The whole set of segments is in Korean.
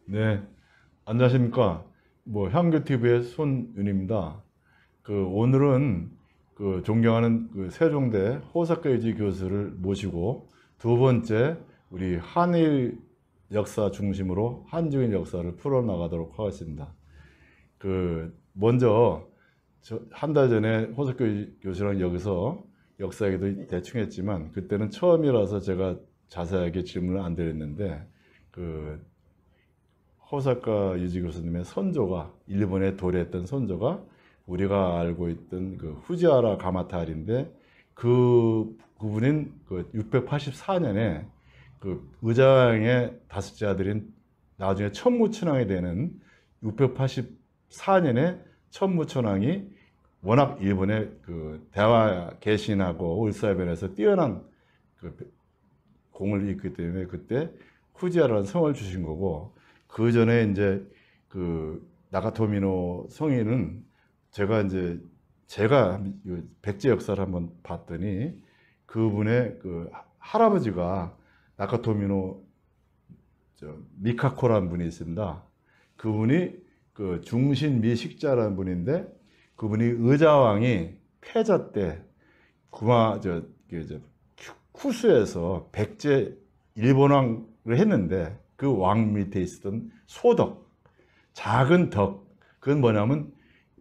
네, 안녕하십니까. 향교TV의 손윤입니다. 오늘은 존경하는 세종대 호사카 유지 교수를 모시고 두 번째 우리 한일 역사 중심으로 한중일 역사를 풀어나가도록 하겠습니다. 먼저 한 달 전에 호사카 교수랑 여기서 역사 얘기도 대충 했지만 그때는 처음이라서 제가 자세하게 질문을 안 드렸는데 호사카 유지 교수님의 선조가 일본에 도래했던 선조가 우리가 알고 있던 후지와라 가마타리인데 그분인 684년에 의장의 다섯째 아들인 나중에 천무천왕이 되는 684년에 천무천왕이 워낙 일본의 대화 개신하고 을사변에서 뛰어난 공을 이었기 때문에 그때 후지와라는 성을 주신 거고, 그 전에 이제 나가토미노 성인은 제가 백제 역사를 한번 봤더니 그분의 할아버지가 나가토미노 미카코라는 분이 있습니다. 그분이 중신미식자라는 분인데, 그분이 의자왕이 패자 때 쿠수에서 백제 일본왕을 했는데 그 왕 밑에 있었던 소덕, 작은 덕, 그건 뭐냐면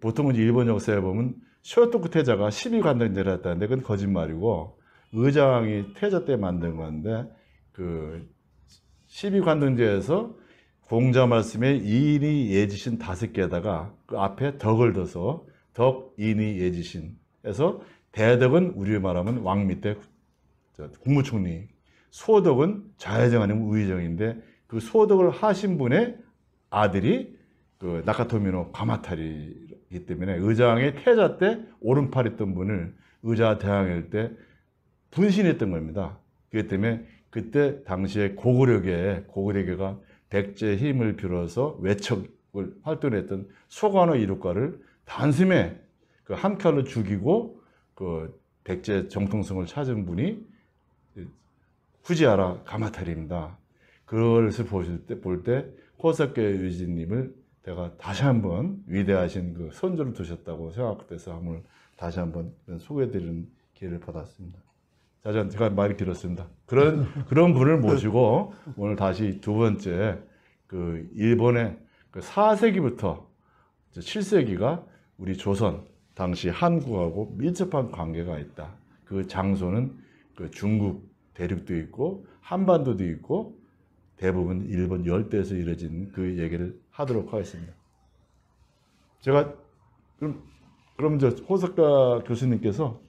보통 이제 일본 역사에 보면 쇼토쿠 태자가 12관등제를 했다는데 그건 거짓말이고, 의자왕이 태자 때 만든 건데 12관등제에서 공자 말씀에 이인이 예지신 5개에다가 그 앞에 덕을 둬서 덕, 인이, 예지신 해서, 대덕은 우리 말하면 왕 밑에 국무총리, 소덕은 좌회정 아니면 우회정인데 그 소덕을 하신 분의 아들이 나카토미노 가마타리이기 때문에 의장의 태자 때 오른팔 있던 분을 의자 대항일 때 분신했던 겁니다. 그렇기 때문에 그때 당시에 고구려계가 백제의 힘을 빌어서 외척을 활동했던 소관의 이륙가를 단숨에 한 칼로 죽이고 백제 정통성을 찾은 분이 후지와라 가마타리입니다. 그것을 볼 때 호사카 유지님을 제가 다시 한번 위대하신 선조를 두셨다고 생각돼서 한번 다시 한번 소개해드리는 기회를 받았습니다. 자, 제가 말이 길었습니다. 그런 분을 모시고 오늘 다시 두 번째 일본의 4세기부터 7세기가 우리 조선 당시 한국하고 밀접한 관계가 있다. 그 장소는 중국 대륙도 있고 한반도도 있고 대부분 일본 열대에서 이루어진 그 얘기를 하도록 하겠습니다. 제가 그럼 호사카 교수님께서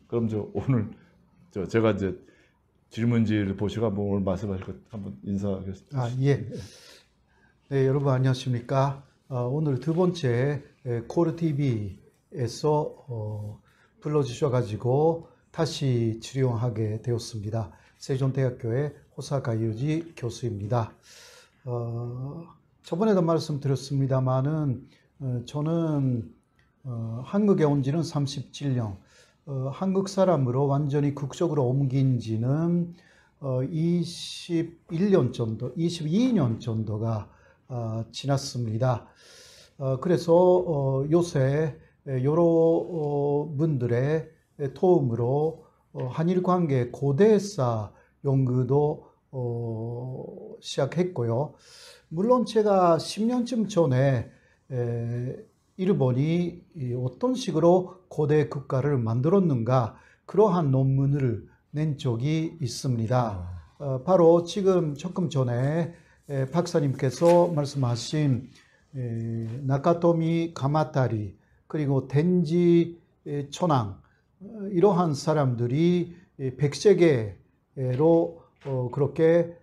오늘 제가 이제 질문지를 보시고 한번 오늘 말씀하실 것 한번 인사하겠습니다. 예. 네, 여러분 안녕하십니까? 오늘 두 번째 코르 TV에서 불러주셔가지고 다시 출연하게 되었습니다. 세종대학교의 호사카 유지 교수입니다. 저번에도 말씀드렸습니다만은 저는 한국에 온 지는 37년, 한국 사람으로 완전히 국적으로 옮긴 지는 21년 정도, 22년 정도가 지났습니다. 그래서 요새 여러 분들의 도움으로 한일 관계 고대사 연구도 시작했고요. 물론 제가 10년쯤 전에 일본이 어떤 식으로 고대 국가를 만들었는가 그러한 논문을 낸 적이 있습니다. 바로 지금 조금 전에 박사님께서 말씀하신 나카토미 가마타리 그리고 덴지 천황, 이러한 사람들이 백세계로 그렇게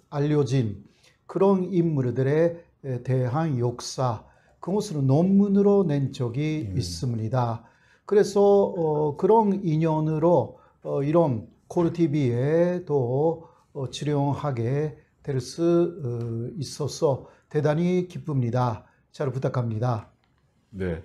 알려진 그런 인물들에 대한 역사, 그것을 논문으로 낸 적이 있습니다. 그래서 그런 인연으로 이런 코르TV에도 출연하게 될 수 있어서 대단히 기쁩니다. 잘 부탁합니다. 네,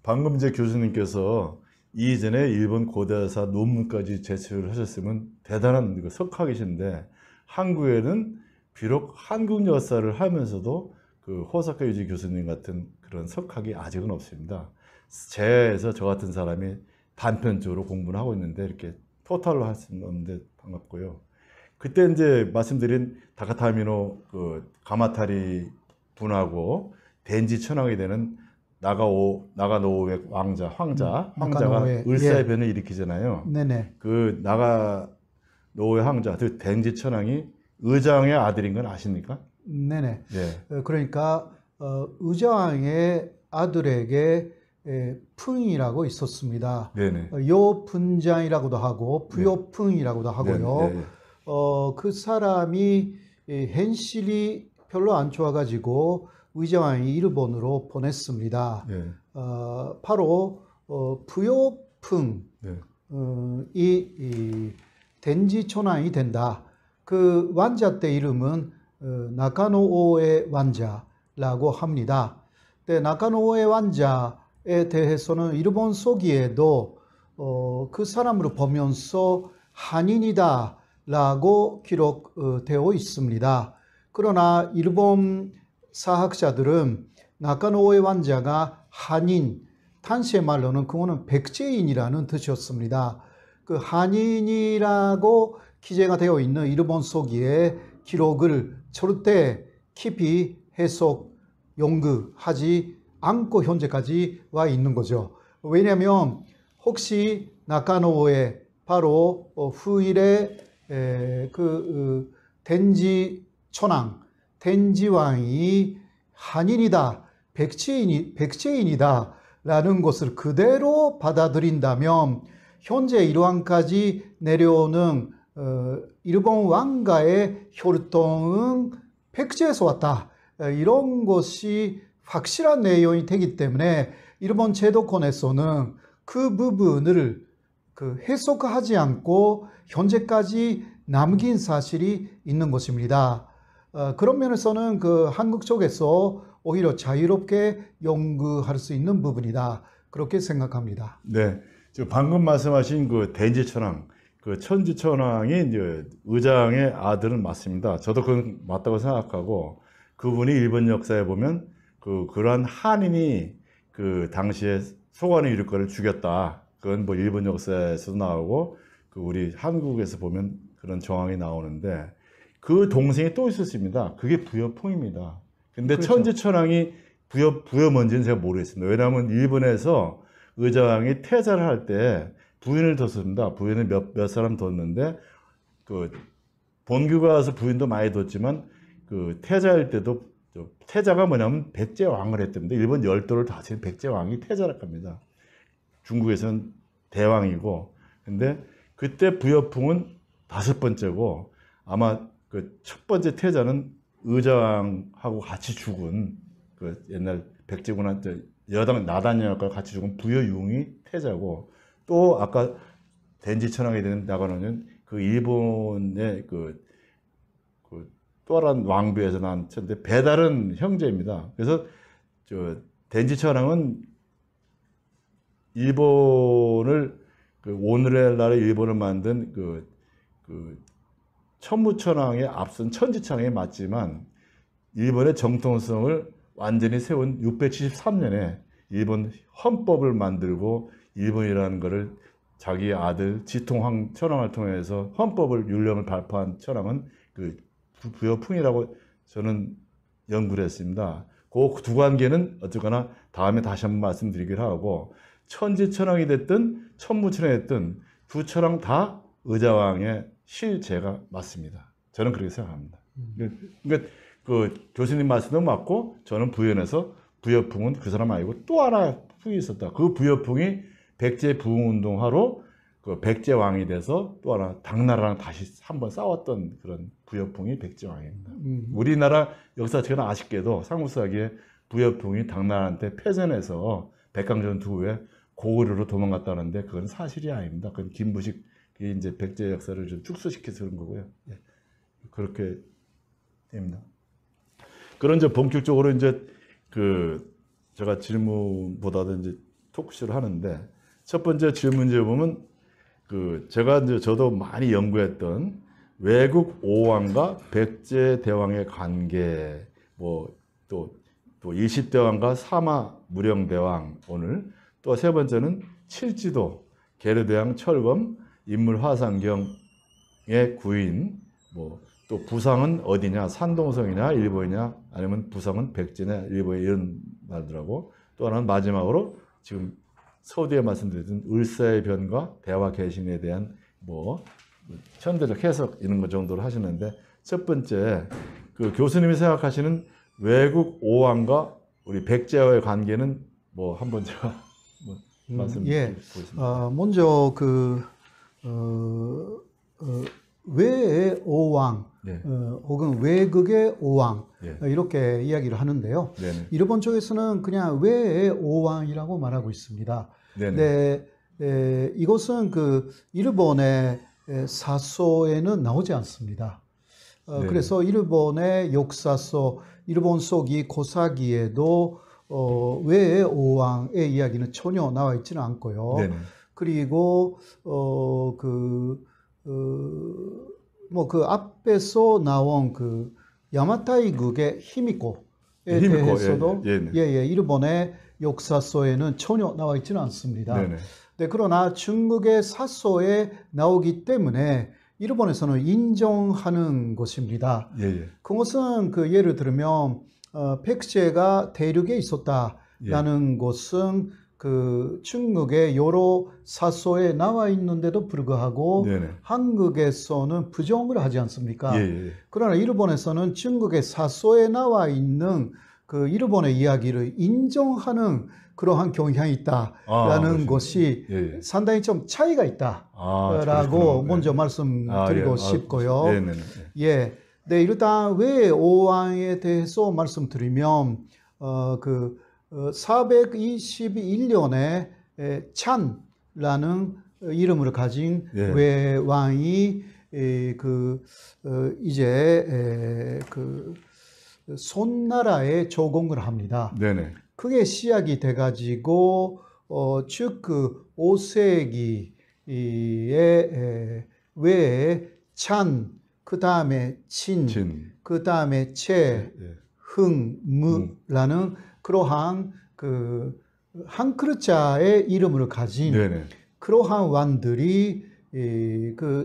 방금 이제 교수님께서 이전에 일본 고대사 논문까지 제출을 하셨으면 대단한 석학이신데, 한국에는 비록 한국 역사를 하면서도 그 호사카 유지 교수님 같은 그런 석학이 아직은 없습니다. 제에서 저 같은 사람이 단편적으로 공부를 하고 있는데 이렇게 토탈로 할 수는 없는데 반갑고요. 그때 이제 말씀드린 다카타미노 그 가마타리 분하고 덴지 천황이 되는 나가노우의 황자가 나가노우에, 을사의 예. 변을 일으키잖아요. 네네. 그 나가노우의 황자, 그 덴지 천황이 의장의 아들인 건 아십니까? 네네. 네. 그러니까 의장의 아들에게 풍이라고 있었습니다. 네네. 요분장이라고도 하고 부요풍이라고도 하고요. 네, 네, 네. 그 사람이 현실이 별로 안 좋아가지고 의장이 일본으로 보냈습니다. 네. 바로 부요풍 네. 이 덴지 초난이 된다. 그 완자 때 이름은 나카노오의 완자라고 합니다. 근데 나카노오의 완자에 대해서는 일본 소기에도 그 사람으로 보면서 한인이다라고 기록되어 있습니다. 그러나 일본 사학자들은 나카노오의 완자가 한인, 탄시의 말로는 그거는 백제인이라는 뜻이었습니다. 그 한인이라고 기재가 되어 있는 일본 소기의 기록을 절대 깊이 해석, 연구하지 않고 현재까지 와 있는 거죠. 왜냐하면 혹시 나카노오의 바로 후일의 덴지 천황, 덴지 왕이 한인이다, 백제인이다 라는 것을 그대로 받아들인다면 현재 일왕까지 내려오는 일본 왕가의 혈통은 백제에서 왔다. 이런 것이 확실한 내용이 되기 때문에 일본 제도권에서는 그 부분을 해석하지 않고 현재까지 남긴 사실이 있는 것입니다. 그런 면에서는 한국 쪽에서 오히려 자유롭게 연구할 수 있는 부분이다. 그렇게 생각합니다. 네. 방금 말씀하신 그 덴지 천황, 그 천지 천황이 이제 의장의 아들은 맞습니다. 저도 그건 맞다고 생각하고 그분이 일본 역사에 보면 그러한 한인이 그 당시에 소관의 유력과를 죽였다. 그건 뭐 일본 역사에서도 나오고 우리 한국에서 보면 그런 정황이 나오는데 그 동생이 또 있었습니다. 그게 부여풍입니다. 근데 그렇죠. 천지 천황이 부여 뭔지는 제가 모르겠습니다. 왜냐하면 일본에서 의장이 퇴자를 할 때 부인을 뒀습니다. 부인을 몇 사람 뒀는데 본교가 와서 부인도 많이 뒀지만 퇴자할 때도 퇴자가 뭐냐면 백제왕을 했답니다. 일본 열도를 다스린 백제왕이 퇴자를 합니다. 중국에서는 대왕이고 근데 그때 부여풍은 5번째고 아마 첫 번째 퇴자는 의장하고 같이 죽은 옛날 백제군한테 여당 나단역과 같이 죽은 부여융이 태자고 또 아까 덴지 천황이 되는 나가노는 일본의 또한 왕비에서 난 천데 배다른 형제입니다. 그래서 덴지 천황은 일본을 오늘날의 일본을 만든 천무천황에 앞선 천지천황에 맞지만 일본의 정통성을 완전히 세운 673년에 일본 헌법을 만들고 일본이라는 것을 자기 아들 지통 천황을 통해서 헌법을 율령을 발표한 천황은 부여풍이라고 저는 연구를 했습니다. 그 두 관계는 어쨌거나 다음에 다시 한번 말씀드리기로 하고 천지천황이 됐든 천무천황이 됐든 두 천황 다 의자왕의 실제가 맞습니다. 저는 그렇게 생각합니다. 그러니까 교수님 말씀도 맞고 저는 부연해서 부여풍은 그 사람 아니고 또 하나 풍이 있었다. 그 부여풍이 백제 부흥운동하러 백제왕이 돼서 또 하나 당나라랑 다시 한번 싸웠던 그런 부여풍이 백제왕입니다. 우리나라 역사책은 아쉽게도 삼국사기에 부여풍이 당나라한테 패전해서 백강전투 후에 고구려로 도망갔다는데 그건 사실이 아닙니다. 그건 김부식이 이제 백제 역사를 좀 축소시켜서 그런 거고요. 예. 그렇게 됩니다. 그런 이제 본격적으로 이제 제가 질문보다도 이제 토크쇼를 하는데 첫 번째 질문지에 보면 제가 이제 저도 많이 연구했던 외국 오왕과 백제 대왕의 관계, 또 20대왕과 사마 무령대왕 오늘, 또 세 번째는 칠지도 계르대왕 철검 인물 화상경의 구인, 또 부상은 어디냐, 산동성이냐 일본이냐, 아니면 부상은 백제냐 일본이냐, 이런 말들하고, 또 하나는 마지막으로 지금 서두에 말씀드린 을사의 변과 대화 개신에 대한 현대적 해석 이런 것 정도로 하시는데, 첫 번째 그 교수님이 생각하시는 외국 오왕과 우리 백제와의 관계는 한번 제가 말씀드리겠습니다. 먼저 외의 오왕, 네. 혹은 외국의 오왕, 네. 이렇게 이야기를 하는데요. 네네. 일본 쪽에서는 그냥 외의 오왕이라고 말하고 있습니다. 네네. 네, 이것은 일본의 사서에는 나오지 않습니다. 네네. 그래서 일본의 역사서, 일본 속이 고사기에도 외의 오왕의 이야기는 전혀 나와 있지는 않고요. 네네. 그리고 앞에서 나온 야마타이국의 히미코에 대해서도 일본의 역사서에는 전혀 나와 있지는 않습니다. 네네. 네, 그러나 중국의 사서에 나오기 때문에 일본에서는 인정하는 것입니다. 예. 그것은 예를 들면 백제가 대륙에 있었다라는 것은 중국의 여러 사서에 나와 있는데도 불구하고 네네. 한국에서는 부정을 하지 않습니까? 예. 그러나 일본에서는 중국의 사서에 나와 있는 일본의 이야기를 인정하는 그러한 경향이 있다라는 것이 상당히 좀 차이가 있다라고 먼저 말씀드리고 싶고요. 예, 네, 일단 외의 오왕에 대해서 말씀드리면 421년에 찬라는 이름을 가진 외왕이 이제 손나라에 조공을 합니다. 네네. 그게 시작이 돼가지고 즉 5세기에 외에 찬, 그 다음에 친, 그 다음에 채, 흥, 무라는 그러한 한 글자의 이름을 가진 그러한 왕들이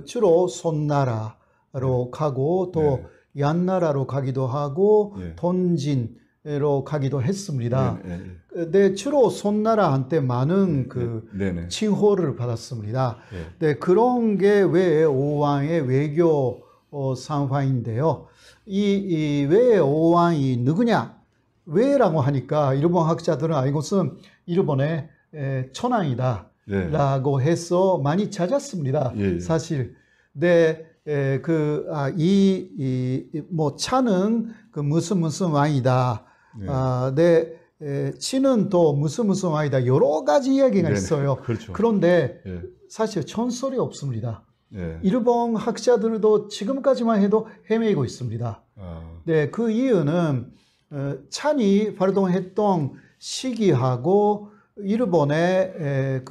주로 손나라로 가고 또 얀나라로 가기도 하고 돈진으로 가기도 했습니다. 네, 주로 손나라한테 많은 칭호를 받았습니다. 네, 그런 게 외의 오왕의 외교 상황인데요. 이 외의 오왕이 누구냐? 왜라고 하니까 일본 학자들은 이것은 일본의 천황이다 라고 해서 많이 찾았습니다. 사실. 네, 차는 무슨 왕이다. 치는 또 무슨 왕이다. 여러 가지 이야기가 있어요. 그렇죠. 그런데 사실 전설이 없습니다. 일본 학자들도 지금까지만 해도 헤매고 있습니다. 네, 그 이유는 찬이 활동했던 시기하고 일본의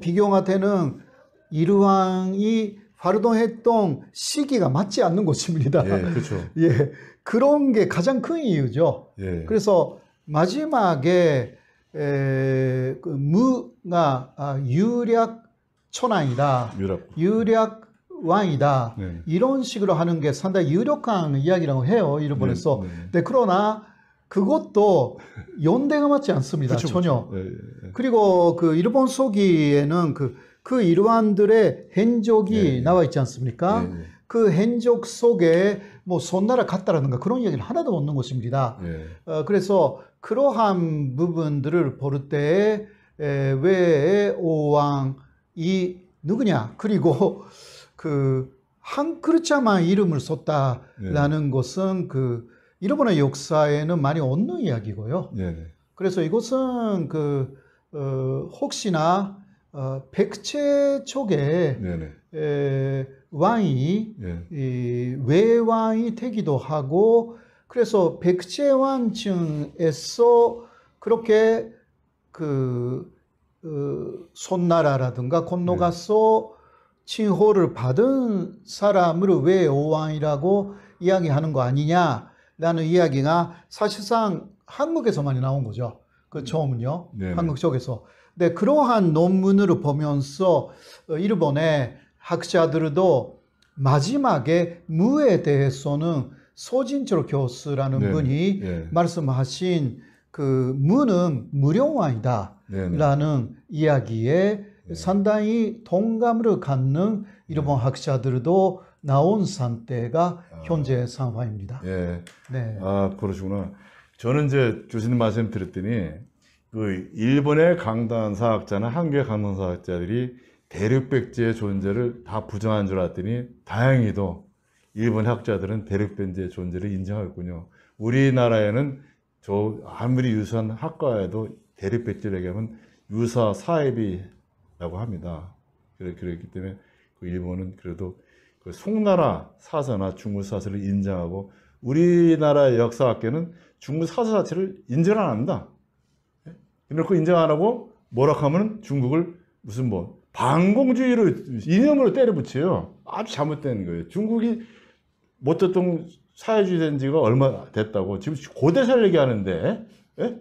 비교가 되는 일왕이 활동했던 시기가 맞지 않는 것입니다. 그렇죠. 예, 그런 게 가장 큰 이유죠. 그래서 마지막에 무가 유략 천왕이다, 유략 왕이다, 이런 식으로 하는 게 상당히 유력한 이야기라고 해요, 일본에서. 네, 그러나 그것도 연대가 맞지 않습니다. 그쵸, 전혀. 그쵸. 그리고 일본 서기에는 그 일왕들의 행적이 나와 있지 않습니까? 그 행적 속에 손나라 같다라든가 그런 이야기는 하나도 없는 것입니다. 그래서 그러한 부분들을 볼 때 왜 오왕이 누구냐? 그리고 한 글자만 이름을 썼다라는 것은 일본의 역사에는 많이 없는 이야기고요. 그래서 이것은 혹시나 백제 쪽에 왕이 외왕이 되기도 하고, 그래서 백제왕층에서 그렇게 손나라라든가 건너가서 칭호를 받은 사람을 왜 오왕이라고 이야기하는 거 아니냐라는 이야기가 사실상 한국에서 많이 나온 거죠. 그 처음은요. 네네. 한국 쪽에서. 근데 그러한 논문을 보면서 일본의 학자들도 마지막에 무에 대해서는 소진철 교수라는 네네. 분이 예. 말씀하신 그 무는 무령왕이다 네네. 라는 이야기에 상당히 동감을 갖는 일본 학자들도 나온 상태가 현재 상황입니다. 예. 네. 아, 그러시구나. 저는 이제 교수님 말씀 드렸더니 그 일본의 강단 사학자나 한국의 강단 사학자들이 대륙백제의 존재를 다 부정한 줄 알았더니 다행히도 일본 학자들은 대륙백제의 존재를 인정하였군요. 우리나라에는 저 아무리 유사한 학과에도 대륙백제를 얘기하면 유사 사회비라고 합니다. 그렇기 때문에 그 일본은 그래도 그 송나라 사서나 중국 사서를 인정하고 우리나라 역사학계는 중국 사서 자체를 인정 안 합니다. 그렇고 인정 안 하고 뭐라 하면 중국을 무슨 뭐 반공주의로 이념으로 때려붙여요. 아주 잘못된 거예요. 중국이 모택동 사회주의 된 지가 얼마 됐다고 지금 고대사를 얘기하는데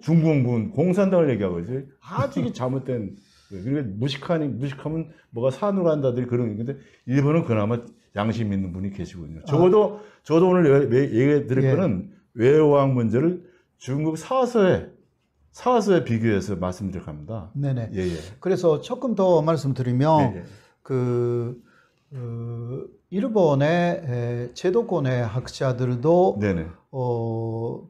중공군 공산당을 얘기하고 있어요. 아주 이게 잘못된 거예요. 그러니까 무식하면 뭐가 산으로 간다들이 그런 건데 일본은 그나마 양심 있는 분이 계시거든요. 적어도 저도 오늘 얘기 드릴 거는 외왕 문제를 중국 사서에 비교해서 말씀드릴 겁니다. 네네. 예, 예. 그래서 조금 더 말씀드리면 예, 예. 일본의 제도권의 학자들도 네네.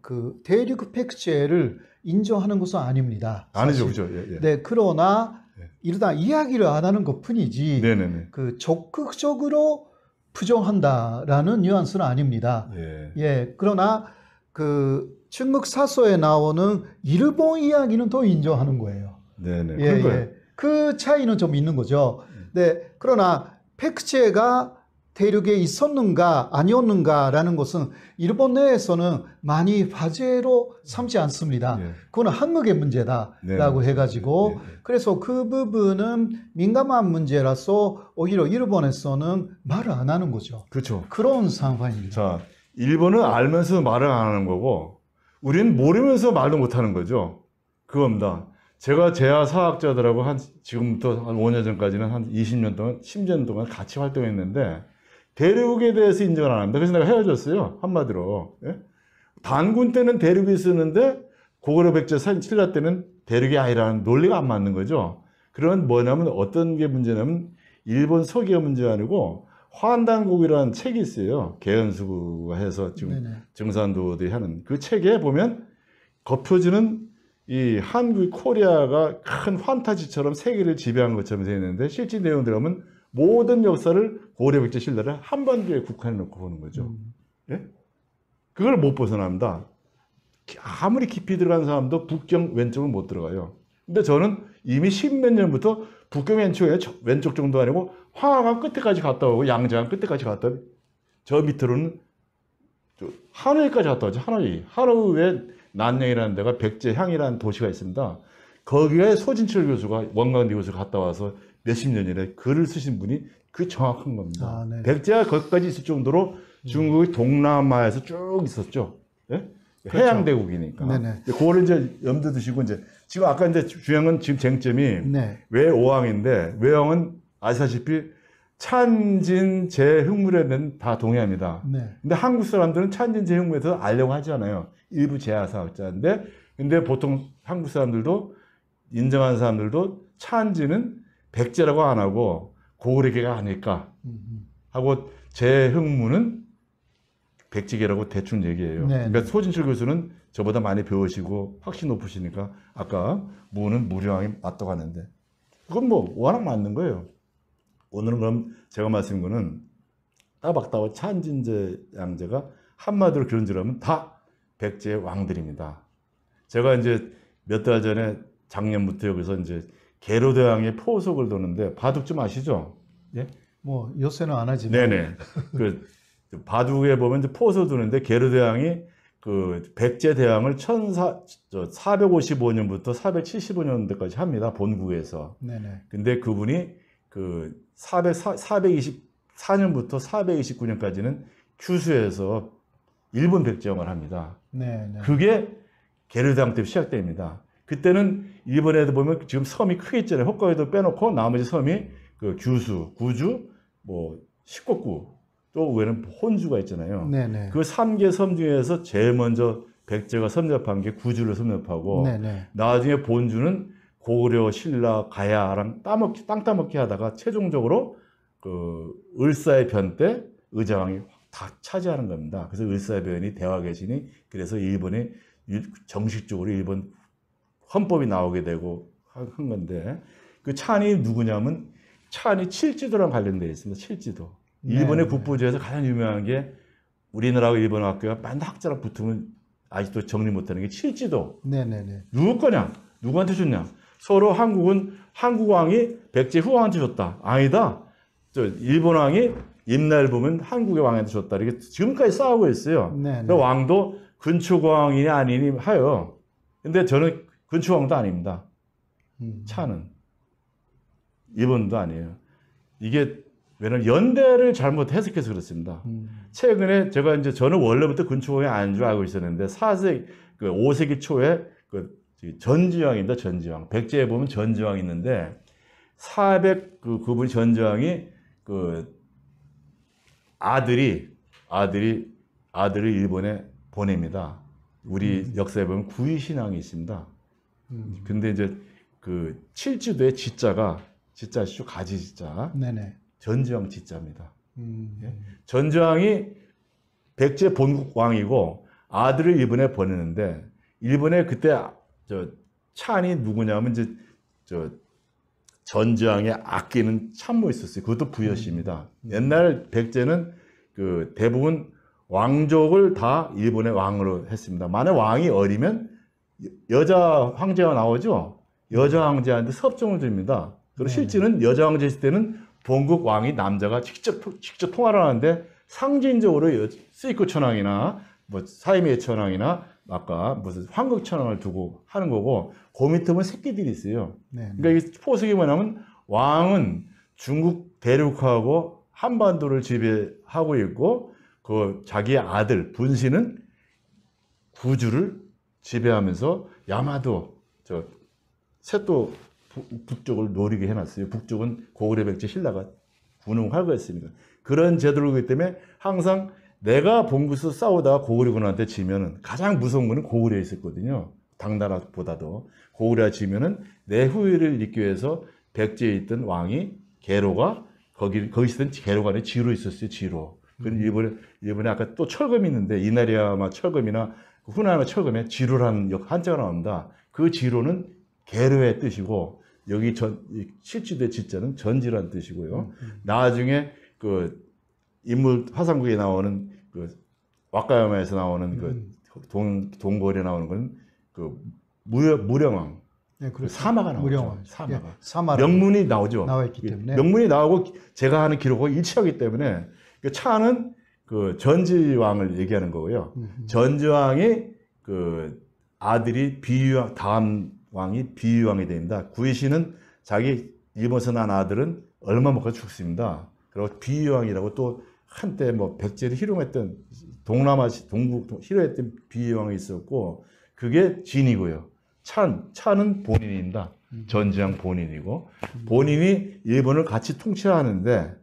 그 대륙 백제를 인정하는 것은 아닙니다. 아니죠, 그죠? 예, 예. 네, 그러나 일단 이야기를 안 하는 것뿐이지 네네네. 그 적극적으로 부정한다라는 뉘앙스는 아닙니다. 예. 예, 그러나 그 중국 사서에 나오는 일본 이야기는 또 인정하는 거예요. 네네. 예, 예. 그 차이는 좀 있는 거죠. 네, 그러나 백제가 대륙에 있었는가 아니었는가라는 것은 일본 내에서는 많이 화제로 삼지 않습니다. 예. 그거는 한국의 문제다라고 네, 해가지고 예, 예. 그래서 그 부분은 민감한 문제라서 오히려 일본에서는 말을 안 하는 거죠. 그렇죠. 그런 상황입니다. 자, 일본은 알면서 말을 안 하는 거고, 우리는 모르면서 말도 못 하는 거죠. 그겁니다. 제가 제야 사학자들하고 지금부터 한 5년 전까지는 한 20년 동안, 10년 동안 같이 활동했는데, 대륙에 대해서 인정을 안 합니다. 그래서 내가 헤어졌어요. 한마디로. 예? 단군 때는 대륙이 있었는데, 고구려 백제 신라 때는 대륙이 아니라는 논리가 안 맞는 거죠. 그런 뭐냐면 어떤 게 문제냐면, 일본 서기가 문제가 아니고, 환단곡이라는 책이 있어요. 개연수가 해서 지금 네네. 정산도들이 하는 그 책에 보면 겉표지는 이 한국 코리아가 큰 환타지처럼 세계를 지배한 것처럼 되어 있는데 실제 내용 들어가면 모든 역사를 고려 백제 신라를 한반도에 국한해 놓고 보는 거죠. 예? 그걸 못 벗어납니다. 아무리 깊이 들어간 사람도 북경 왼쪽은 못 들어가요. 근데 저는 이미 십몇 년부터 북경 왼쪽 정도 아니고 황하강 끝에까지 갔다 오고 양재강 끝에까지 갔다 오고 저 밑으로는 하노이까지 갔다 오죠. 하노이에 난양이라는 데가 백제향이라는 도시가 있습니다. 거기에 소진철 교수가 원광대 교수가 갔다 와서 몇십 년이래 글을 쓰신 분이 그 정확한 겁니다. 네. 백제가 거기까지 있을 정도로 중국이 동남아에서 쭉 있었죠. 예? 그렇죠. 해양대국이니까. 네네. 그거를 이제 염두 두시고 이제 지금 아까 이제 중요한 건 지금 쟁점이 네. 외오왕인데 외왕은 아시다시피 찬진 제흥물에 대한 다 동의합니다. 네. 근데 한국 사람들은 찬진 제흥물에 대해서 알려고 하지 않아요. 일부 제야사학자인데 근데 보통 한국 사람들도 인정하는 사람들도 찬진은 백제라고 안 하고 고구려계가 아닐까 하고 제흥무는 백제계라고 대충 얘기해요. 네. 그러니까 소진철 교수는 저보다 많이 배우시고 확신 높으시니까 아까 무는 무령왕이 맞다고 하는데 그건 뭐 워낙 맞는 거예요. 오늘은 그럼 제가 말씀드린 거는 따박따박 찬진제 양제가 한마디로 그런지라면 다 백제의 왕들입니다. 제가 이제 몇 달 전에 작년부터 여기서 이제 계로대왕의 포석을 도는데 바둑 좀 아시죠? 예? 뭐 요새는 안 하지만. 네네. 그 바둑에 보면 이제 포석 두는데 계로대왕이 그 백제대왕을 455년부터 475년대까지 합니다. 본국에서. 네네. 근데 그분이 그 424년부터 429년까지는 규슈에서 일본 백제영을 합니다. 네, 네. 그게 게르당 때 시작됩니다. 그때는 일본에도 보면 지금 섬이 크게 있잖아요. 홋카이도 빼놓고 나머지 섬이 그 규슈, 구주, 뭐 시코쿠, 또 외에는 혼주가 있잖아요. 네, 네. 그 3개 섬 중에서 제일 먼저 백제가 섭렵한 게 구주를 섭렵하고 네, 네. 나중에 본주는 고구려, 신라, 가야랑 땅 따먹기 하다가 최종적으로 그 을사의 변 때 의자왕이 다 차지하는 겁니다. 그래서 을사의 변이 대화 계시니 그래서 일본이 정식적으로 일본 헌법이 나오게 되고 한 건데 그 찬이 누구냐면 찬이 칠지도랑 관련되어 있습니다. 칠지도. 일본의 네, 국부제에서 가장 유명한 게 우리나라하고 일본 학교가 맨날 학자랑 붙으면 아직도 정리 못하는 게 칠지도. 네네네. 누구 거냐? 누구한테 줬냐? 서로 한국은 한국 왕이 백제 후왕한테 줬다. 아니다. 저 일본 왕이 임날 보면 한국의 왕한테 줬다. 이렇게 지금까지 싸우고 있어요. 네네. 그 왕도 근초왕이냐 아니니 하여. 근데 저는 근초왕도 아닙니다. 차는 일본도 아니에요. 이게 왜냐면 연대를 잘못 해석해서 그렇습니다. 최근에 제가 이제 저는 원래부터 근초왕이 아닌 줄 알고 있었는데 5세기 초에 그 전지왕입니다. 전지왕. 백제에 보면 전지왕이 있는데 그분이 전지왕이 그 아들을 일본에 보냅니다. 우리 역사에 보면 구이신왕이 있습니다. 근데 이제 그 칠지도의 지자가 지자시죠. 가지 지자. 네네. 전지왕 지자입니다. 예? 전지왕이 백제 본국 왕이고 아들을 일본에 보내는데 일본에 그때 저 찬이 누구냐면 이제 저 전지왕의 아끼는 참모 있었어요. 그것도 부여시입니다. 옛날 백제는 그 대부분 왕족을 다 일본의 왕으로 했습니다. 만약 왕이 어리면 여자 황제가 나오죠. 여자 황제한테 섭정을 줍니다. 그리고 실제는 여자 황제 있을 때는 본국 왕이 남자가 직접 통화를 하는데 상징적으로 스이코 천황이나 뭐 사이메이 천황이나 아까 무슨 황국 천황을 두고 하는 거고 그 밑에 보면 새끼들이 있어요. 네. 그러니까 이게 포석이 뭐냐면 왕은 중국 대륙하고 한반도를 지배하고 있고 그 자기의 아들 분신은 구주를 지배하면서 야마도 저 세토 북쪽을 노리게 해놨어요. 북쪽은 고구려 백제 신라가 군웅하고 했습니다. 그런 제도이기 때문에 항상 내가 본국에서 싸우다가 고구려군한테 지면은 가장 무서운 거는 고구려에 있었거든요. 당나라보다도 고구려가 지면은 내 후위를 잇기 위해서 백제에 있던 왕이 계로가 거기 있었던 계로가 아니라 지로 있었어요. 지로. 그리고 일본에 아까 또 철검이 있는데 이나리야마 철검이나 후나야마 철검에 지로라는 한자가 나옵니다. 그 지로는 계로의 뜻이고 여기 실지도의 지자는 전지라는 뜻이고요. 나중에 그 인물 화상국에 나오는 그 왁가야마에서 나오는 그 동궐에 나오는 건 그 무령왕. 네, 그 사마가 나오죠. 무령왕. 사마가. 예, 사마라 명문이 나오죠. 나와 있기 때문에. 명문이 나오고 제가 하는 기록과 일치하기 때문에 그 차는 그 전지왕을 얘기하는 거고요. 전지왕이 그 아들이 비유왕 다음 왕이 비유왕이 됩니다. 구이신은 자기 일본에서 난 아들은 얼마 먹고 죽습니다. 그리고 비유왕이라고 또 한때 뭐 백제를 희롱했던 동남아 동국 희롱했던 비유왕이 있었고 그게 진이고요. 차는 본인입니다. 전지왕 본인이고 본인이 일본을 같이 통치하는데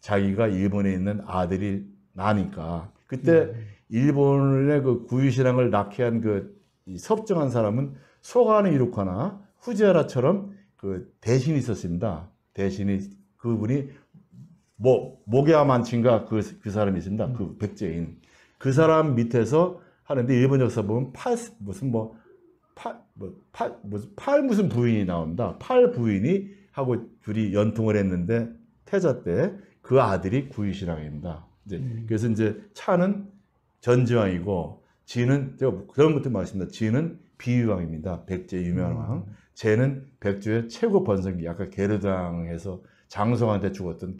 자기가 일본에 있는 아들이 나니까 그때 일본의 그 구이신왕을 낳게 한 그 섭정한 사람은 소가는 이루카나 후지하라처럼 그 대신이 있었습니다. 대신이 그분이 모게아만친가 그 사람이 있습니다. 그 백제인 그 사람 밑에서 하는데 일본 역사 보면 무슨 부인이 나옵니다. 팔 부인이 하고 둘이 연통을 했는데 태자 때 그 아들이 구이신왕입니다. 그래서 이제 차는 전지왕이고 지는 제가 그런 것도 말씀드립니다. 지는 비유왕입니다. 백제 유명한 왕. 쟤는 백제의 최고 번성기, 아까 게르대왕에서 장성한테 죽었던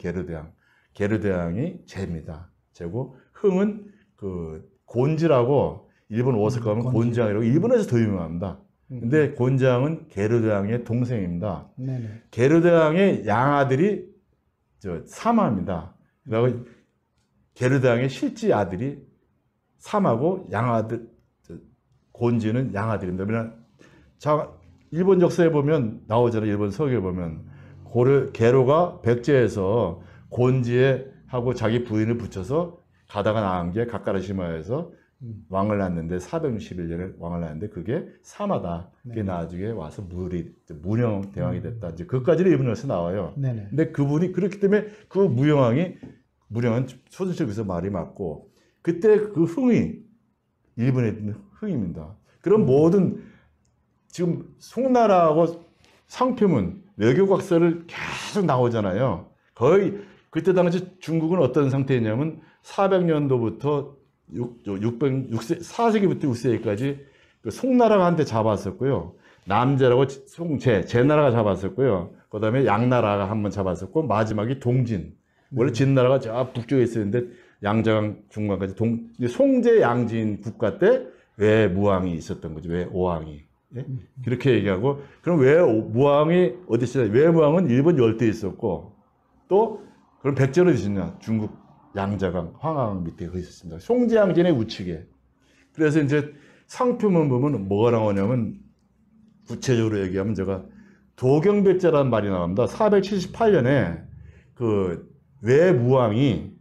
게르대왕이 쟤입니다. 쟤고 흥은 그 곤지라고 일본 오사카 가면 곤지왕이라고 일본에서 더 유명합니다. 근데 곤지왕은 게르드왕의 동생입니다. 네네. 게르드왕의 양아들이 사마입니다. 그리고 게르드왕의 실제 아들이 사마고 양아들 곤지는 양아들입니다. 왜냐면 일본 역사에 보면 나오잖아요. 일본 서기에 보면 게로가 백제에서 곤지에 하고 자기 부인을 붙여서 가다가 나온 게 가까라시마에서 왕을 낳았는데 461년에 왕을 낳았는데 그게 사마다. 그게 나중에 와서 무령 대왕이 됐다. 이제 그까지는 일본에서 나와요. 네네. 근데 그분이 그렇기 때문에 그 무령은 소설책에서 말이 맞고 그때 그 흥이 일본에 있는 흥입니다. 그런 모든 지금 송나라하고 상표문 외교각서를 계속 나오잖아요. 거의 그때 당시 중국은 어떤 상태였냐면 400년도부터 4세기부터 6세기까지 그 송나라가 한테 잡았었고요. 남제라고 제나라가 잡았었고요. 그 다음에 양나라가 한번 잡았었고 마지막이 동진. 원래 진나라가 저 북쪽에 있었는데 양자강 중간까지 송제 양진 국가 때 외무왕이 있었던 거죠. 외오왕이. 예? 그렇게 얘기하고 그럼 외무왕이 어디 있었냐? 외무왕은 일본 열도에 있었고 또 그럼 백제로 있었냐? 중국 양자강, 황하강 밑에 거 있었습니다. 송제양진의 우측에. 그래서 이제 상표문 보면 뭐가 나오냐면 구체적으로 얘기하면 제가 도경백제라는 말이 나옵니다. 478년에 그 외무왕이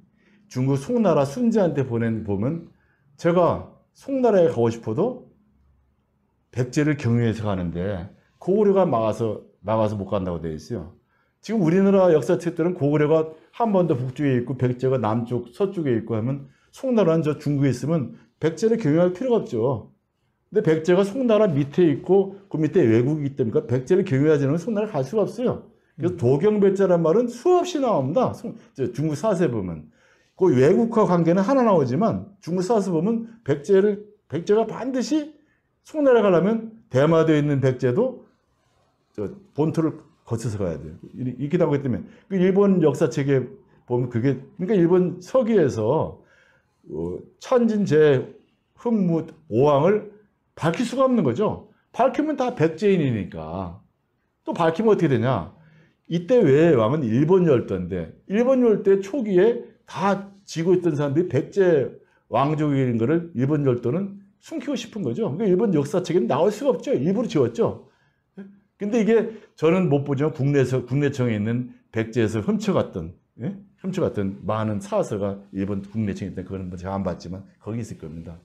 중국 송나라 순지한테 보면 제가 송나라에 가고 싶어도 백제를 경유해서 가는데 고구려가 막아서 못 간다고 되어 있어요. 지금 우리나라 역사책들은 고구려가 한 번 더 북쪽에 있고 백제가 남쪽 서쪽에 있고 하면 송나라는 저 중국에 있으면 백제를 경유할 필요가 없죠. 근데 백제가 송나라 밑에 있고 그 밑에 외국이기 때문에 백제를 경유하지 않으면 송나라에 갈 수가 없어요. 그래서 도경백제란 말은 수없이 나옵니다. 중국 사세 보면. 그 외국화 관계는 하나 나오지만 중국 사세 보면 백제가 반드시 송나라에 가려면 대마도에 있는 백제도 본토를 거쳐서 가야 돼요. 이렇게 나오기 때문에 일본 역사책에 보면 그러니까 일본 서기에서 천진제 흠무 오왕을 밝힐 수가 없는 거죠. 밝히면 다 백제인이니까. 또 밝히면 어떻게 되냐? 이때 외의 왕은 일본 열도인데 일본 열도 초기에 다 지고 있던 사람들이 백제 왕족인 거를 일본 열도는 숨기고 싶은 거죠. 그러니까 일본 역사책에는 나올 수가 없죠. 일부러 지웠죠. 근데 이게 저는 못 보지만 국내청에 있는 백제에서 훔쳐갔던 많은 사서가 일본 국내청에 있던 그거는 제가 안 봤지만 거기 있을 겁니다.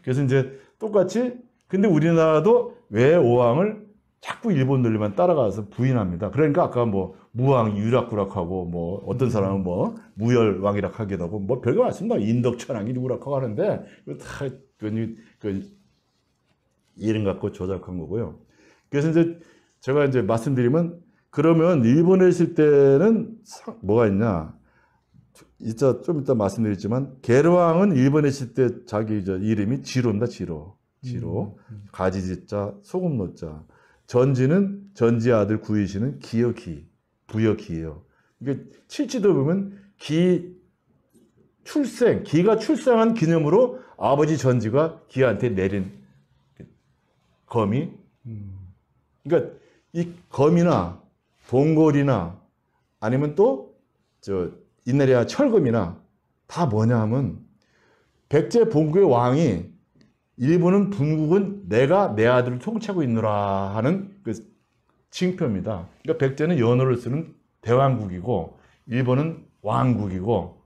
그래서 이제 똑같이 근데 우리나라도 외오왕을 자꾸 일본 논리만 따라가서 부인합니다. 그러니까 아까 뭐 무왕 유락구락하고 뭐 어떤 사람은 뭐 무열왕이락 하기도 하고 뭐 별거 많습니다. 인덕천왕이 누구라고 하는데 다 그 이름 갖고 조작한 거고요. 그래서 이제 제가 이제 말씀드리면 그러면 일본에 있을 때는 뭐가 있냐? 좀 이따 말씀드리지만 게르왕은 일본에 있을 때 자기 이름이 지로입니다. 지로. 가지지자 소금노자. 전지는 전지 아들 구이시는 기여기. 부여기예요. 이게 칠지도 보면 기가 출생한 기념으로 아버지 전지가 기한테 내린 검이. 그러니까 이 검이나 동골이나 아니면 또 이날이야 철검이나 다 뭐냐 하면 백제 본국의 왕이 일본은 분국은 내가 내 아들을 통치하고 있노라 하는 그 징표입니다. 그러니까 백제는 연호를 쓰는 대왕국이고 일본은 왕국이고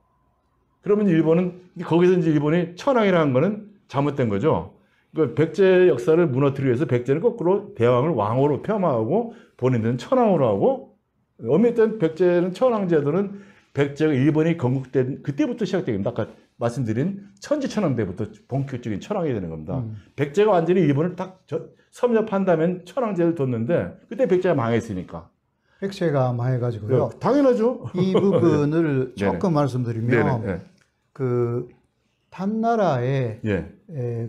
그러면 일본은 거기서 이제 일본이 천황이라는 거는 잘못된 거죠. 그러니까 백제 역사를 무너뜨리기 위해서 백제는 거꾸로 대왕을 왕으로 폄하하고 본인들은 천황으로 하고 어쨌든 백제는 천황제도는 백제가 일본이 건국된 그때부터 시작됩니다. 아까 말씀드린 천지천황 때부터 본격적인 천황이 되는 겁니다. 백제가 완전히 일본을 딱 섭렵한다면 천황제를 뒀는데 그때 백제가 망했으니까. 백제가 망해가지고요. 네, 당연하죠. 이 부분을 조금 말씀드리면 네네. 그 단나라에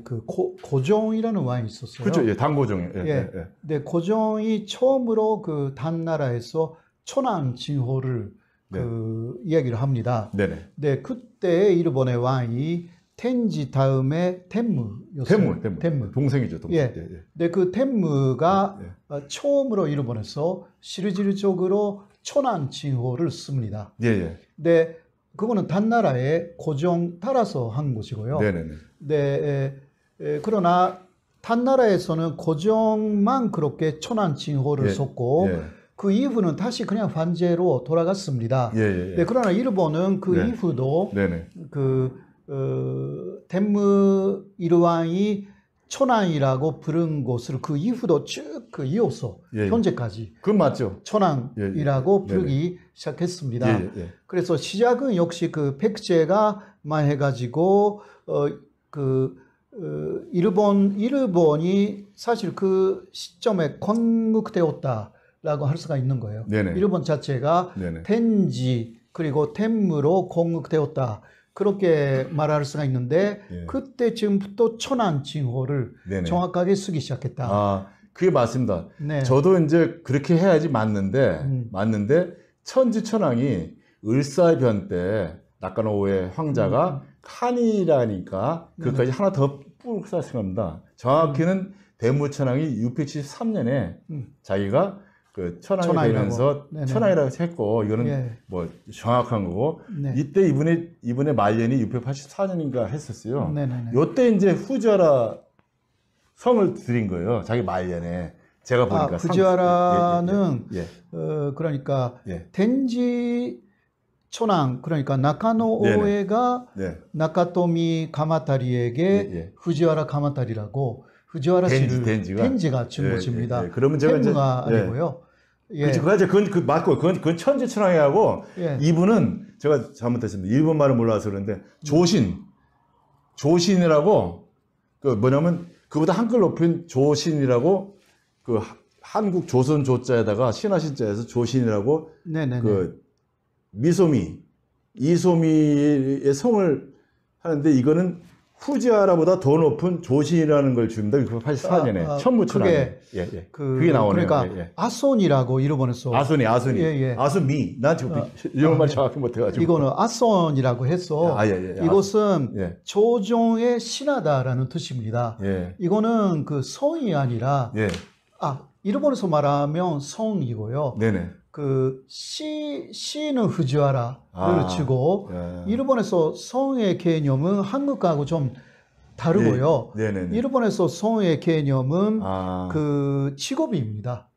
그 고종이라는 왕이 있었어요. 그렇죠. 단고종. 근데 고종이 처음으로 그 단나라에서 천황 징호를 그 이야기를 합니다. 네네. 근데 그때 일본의 왕이 텐지 다음에 텐무였어요. 텐무. 동생이죠, 동생. 예. 근데 그 텐무가 처음으로 일본에서 실질적으로 초난 징호를 씁니다. 근데 그거는 단나라의 고정 따라서 한 것이고요. 네, 그러나 단나라에서는 고정만 그렇게 초난 징호를 썼고 그 이후는 다시 그냥 관제로 돌아갔습니다. 네, 그러나 일본은 그 이후도 텐무 일왕이 초난이라고 부른 것을 그 이후도 쭉 이어서 현재까지 그건 맞죠. 초난이라고 부르기 시작했습니다. 그래서 시작은 역시 그 백제가 해가지고 일본이 사실 그 시점에 건국되었다라고 할 수가 있는 거예요. 일본 자체가 텐지 그리고 텐무로 건국되었다. 그렇게 말할 수가 있는데 그때쯤부터 초난 징호를 정확하게 쓰기 시작했다. 그게 맞습니다. 저도 이제 그렇게 해야지 맞는데 천지천왕이 을사변 때 낙가노의 황자가 칸이라니까 그것까지 하나 더 뿌르 생각합니다. 정확히는 대무천왕이 673년에 자기가 그 천왕이 되면서 천왕이라고 했고 이거는 뭐 정확한 거고 이때 이분의 말년이 684년인가 했었어요. 요때 이제 후지와라 성을 드린 거예요. 자기 말년에 제가 보니까 후지와라는 그러니까 텐지 초난 그러니까 나카노오에가 나카토미 가마타리에게 후지와라 가마타리라고 후지와라 씨를 텐지가 준 것입니다. 그러면 제가 텐무가 아니고요. 그건 맞고 그건 천지천왕이하고 이분은 제가 잘못했습니다. 일본 말을 몰라서 그런데 조신이라고 그 뭐냐면 그보다 한글 높인 조신이라고 그 한국 조선 조자에다가 신화신자에서 조신이라고 그 미소미 이소미의 성을 하는데 이거는 후지와라보다 더 높은 조신이라는 걸 줍니다. 684년에 천무천왕에 그게 나오네요. 그러니까 아손이라고 일본에서 아손이 아손미 난 지금 일본 말 정확히 못해가지고 이거는 아손이라고 해서 이것은 조종의 신하다라는 뜻입니다. 이거는 그 성이 아니라 일본에서 말하면 성이고요. 그 시는 후지와라를 치고 일본에서 성의 개념은 한국하고 좀 다르고요. 일본에서 성의 개념은 그 직업입니다.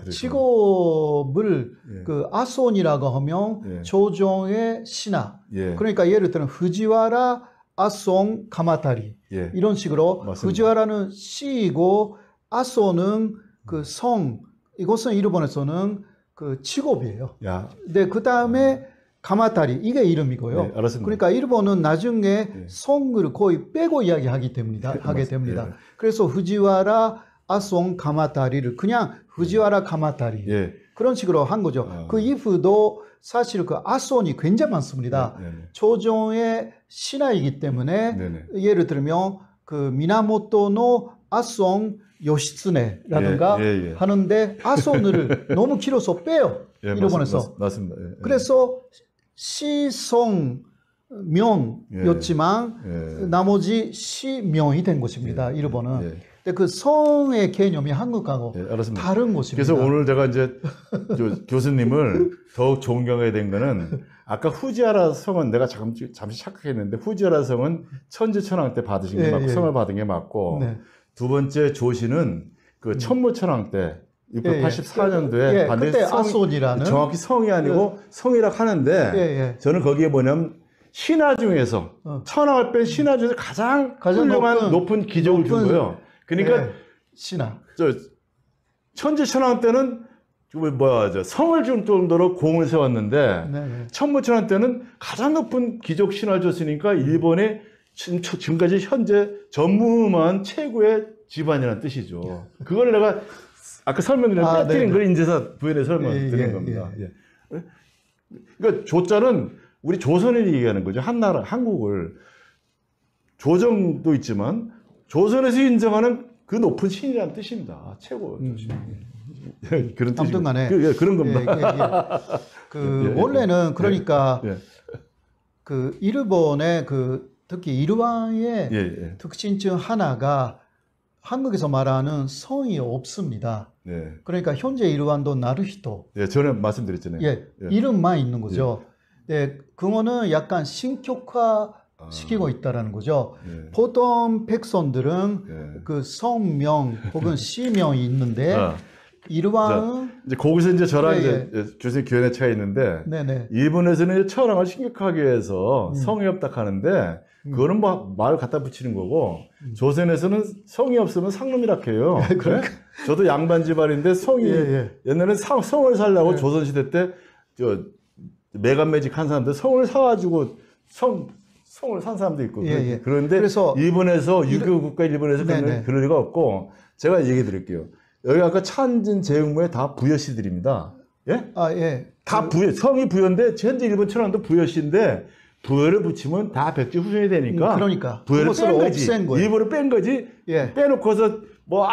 직업을 그 아손이라고 하면 조종의 신하. 그러니까 예를 들면 후지와라 아손 가마타리 이런 식으로 맞습니다. 후지와라는 시이고 아손은 그 성. 이것은 일본에서는 그 직업이에요. 근데 그 다음에 가마타리 이게 이름이고요. 그러니까 일본은 나중에 성을 거의 빼고 이야기하게 됩니다. 그래서 후지와라 아손 가마타리를 그냥 후지와라 가마타리 그런 식으로 한 거죠. 그 이후도 사실 그 아손이 굉장히 많습니다. 조종의 신하이기 때문에 예를 들면 그 미나모토노 아손 요시츠네라든가 하는데 아손을 너무 길어서 빼요. 일본에서. 맞습니다. 그래서 시성명이었지만 나머지 시명이 된 것입니다. 일본은. 근데 그 성의 개념이 한국하고 다른 것입니다. 그래서 오늘 제가 이제 교수님을 더욱 존경해야 된 거는 아까 후지와라 성은 내가 잠시 착각했는데 후지와라 성은 천지천왕 때 받으신 게 맞고 성을 받은 게 맞고 두 번째 조신은 그 천무천왕 때 684년도에 그때 아손이라는 정확히 성이 아니고 성이라고 하는데 저는 거기에 뭐냐면 신하 중에서 천왕을 뺀 신하 중에서 가장 훌륭한 높은 기적을 준 거예요. 그러니까 신하 천지천왕 때는 성을 줄 정도로 공을 세웠는데 천무천왕 때는 가장 높은 기적 신화를 줬으니까 일본의 지금까지 현재 전무후무한 최고의 집안이라는 뜻이죠. 그걸 내가 아까 설명드린 빼뜨린 걸 인제사 부연에 설명드린 겁니다. 그러니까 조자는 우리 조선을 얘기하는 거죠. 한나라, 한국을. 조정도 있지만 조선에서 인정하는 그 높은 신이라는 뜻입니다. 최고 조신. 그런 뜻이 간에 그런 겁니다. 원래는 그러니까 그 일본의 그 특히 일왕의 특징 중 하나가 한국에서 말하는 성이 없습니다. 그러니까 현재 일왕도 나루히토. 전에 말씀드렸잖아요. 이름만 있는 거죠. 그거는 약간 신격화 시키고 있다라는 거죠. 보통 백성들은 그 성명 혹은 시명이 있는데 일왕은 이제 거기서 이제 저랑 이제 교수님 교연의 차이 있는데 일본에서는 철왕을 신격하기 위해서 성이 없다 하는데 그거는 뭐 말 갖다 붙이는 거고 조선에서는 성이 없으면 상놈이라 해요. 그러니까. 저도 양반 집안인데 성이 옛날에 성을 살려고 조선시대 때 저 매간매직 한 사람들 성을 사가지고 성을 산 사람도 있고 그런데 그래서 일본에서 유교 국가 일본에서 그럴 리가 없고 제가 얘기 드릴게요. 여기 아까 찬진 제흥무에 다 부여시들입니다. 다 부여 성이 부여인데 현재 일본 천황도 부여시인데 부여를 붙이면 다 백제 후손이 되니까 그러니까 부여를 뺀 거지. 일본을 뺀 거지. 빼놓고서 뭐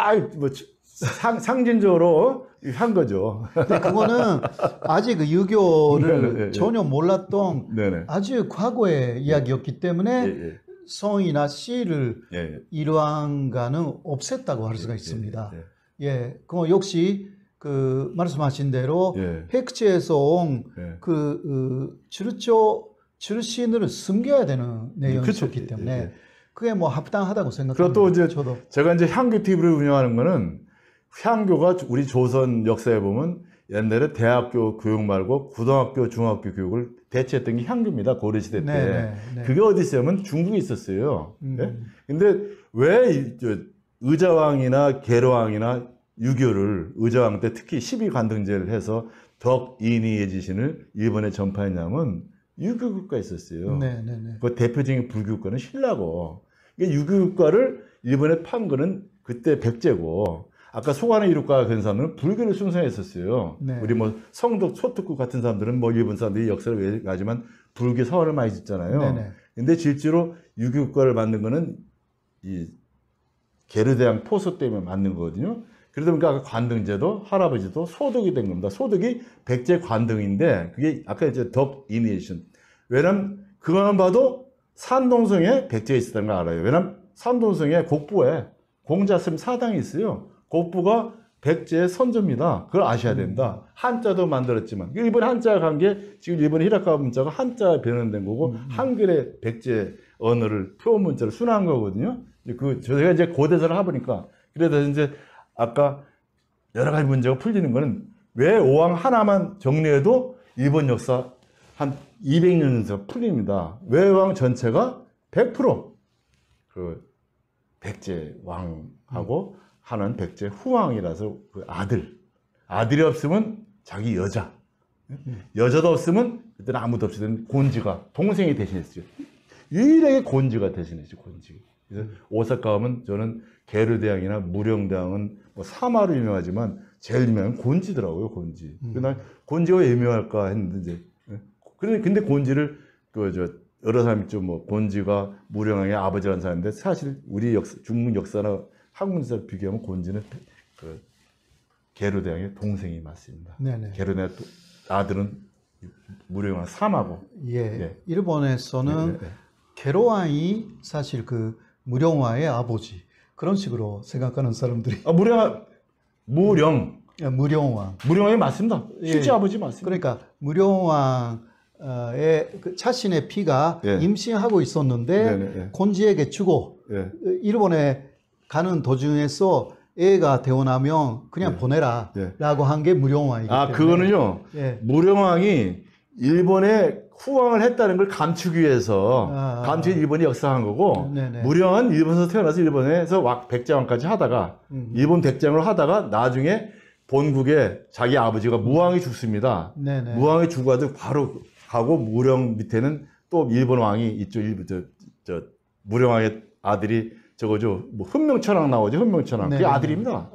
상징적으로 한 거죠. 근데 그거는 아직 그 유교를 전혀 몰랐던 아주 과거의 이야기였기 때문에 성이나 시를 일왕가는 없앴다고 할 수가 있습니다. 그거 역시 그 말씀하신 대로 백제에서 온 그 출신을 숨겨야 되는 내용이었기 때문에 그게 뭐 합당하다고 생각합니다. 그리고 또 이제 제가 이제 향교 TV를 운영하는 거는 향교가 우리 조선 역사에 보면 옛날에 대학교 교육 말고 고등학교, 중학교 교육을 대체했던 게 향교입니다. 고려시대 때. 그게 어디 있으면 중국에 있었어요. 근데 왜 의자왕이나 계로왕이나 유교를 의자왕 때 특히 12관등제를 해서 덕인이의 지신을 일본에 전파했냐면 유교국가 있었어요. 그 대표적인 불교국가는 신라고. 유교국가를 일본에 판 거는 그때 백제고, 아까 소관의 이륙가 그런 사람들은 불교를 순상했었어요. 우리 뭐 성덕, 소특구 같은 사람들은 뭐 일본 사람들이 역사를 외가지만 불교 서원을 많이 짓잖아요. 근데 실제로 유교국가를 만든 거는 이 게르대왕 포소 때문에 만든 거거든요. 그러다 보니까 아까 관등제도 할아버지도 소득이 된 겁니다. 소득이 백제 관등인데 그게 아까 이제 덕 이니에이션. 왜냐면 그거만 봐도 산동성에 백제에 있었다는 걸 알아요. 왜냐면 산동성에 곡부에 공자스님 사당이 있어요. 곡부가 백제의 선조입니다. 그걸 아셔야 된다. 한자도 만들었지만 일본 한자가 간 게 지금 일본의 히라카와 문자가 한자가 변환된 거고 한글의 백제 언어를 표현 문자를 순화한 거거든요. 제가 이제 고대사를 해보니까 그래서 이제 아까 여러 가지 문제가 풀리는 거는 왜 오왕 하나만 정리해도 일본 역사 한 200년 풀립니다. 외왕 전체가 100% 백제 왕하고 하나는 백제 후왕이라서 그 아들이 없으면 자기 여자도 없으면 그때는 아무도 없으면 곤지가 동생이 대신했어요. 유일하게 곤지가 대신했죠. 곤지. 그래서 오사카 가면 저는 게르대왕이나 무령대왕은 뭐 사마로 유명하지만 제일 유명한 곤지더라고요. 곤지. 난 곤지가 왜 유명할까 했는데 이제 근데 곤지를 여러 사람이 좀 뭐 곤지가 무령왕의 아버지라는 사람인데 사실 우리 중국 역사나 한국 역사를 비교하면 곤지는 게르대왕의 동생이 맞습니다. 게르대왕 아들은 무령왕 사마고. 일본에서는 게로왕이 사실 그 무령왕의 아버지 그런 식으로 생각하는 사람들이 무령왕이 맞습니다. 실제 아버지 맞습니다. 그러니까 무령왕의 그 자신의 피가 임신하고 있었는데 곤지에게 주고 일본에 가는 도중에서 애가 태어나면 그냥 보내라 라고 한 게 무령왕이기 때문에 그거는요 무령왕이 일본에 후왕을 했다는 걸 감추기 위해서 감추기 일본이 역사한 거고 무령은 일본에서 태어나서 일본에서 백제왕까지 하다가 일본 백제왕으로 하다가 나중에 본국에 자기 아버지가 무왕이 죽습니다. 무왕이 죽어도 바로 가고 무령 밑에는 또 일본 왕이 있죠. 무령왕의 아들이 저거죠. 뭐 훈명천왕 나오죠. 훈명천왕. 그게 아들입니다.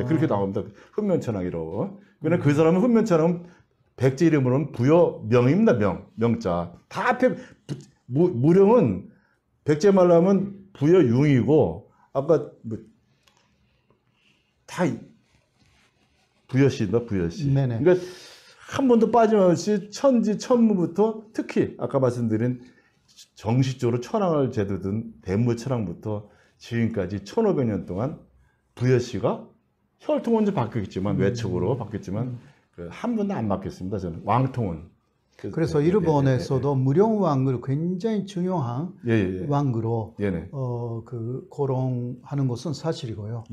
그렇게 나옵니다. 훈명천왕이라고. 그러나 그 사람은 훈명천왕은 백제 이름으로는 부여명입니다. 명자. 다 앞에 무령은 백제 말로 하면 부여융이고 아까 다 부여시입니다. 부여시. 그러니까 한 번도 빠짐없이 천지 천무부터 특히 아까 말씀드린 정식적으로 천황을 제도든 대무천황부터 지금까지 1500년 동안 부여씨가 혈통은 좀 바뀌었지만 외척으로 바뀌었지만 한 번도 안 바뀌었습니다. 저는 왕통은. 그래서 일본에서도 무령왕을 굉장히 중요한 왕으로 그 거론하는 것은 사실이고요.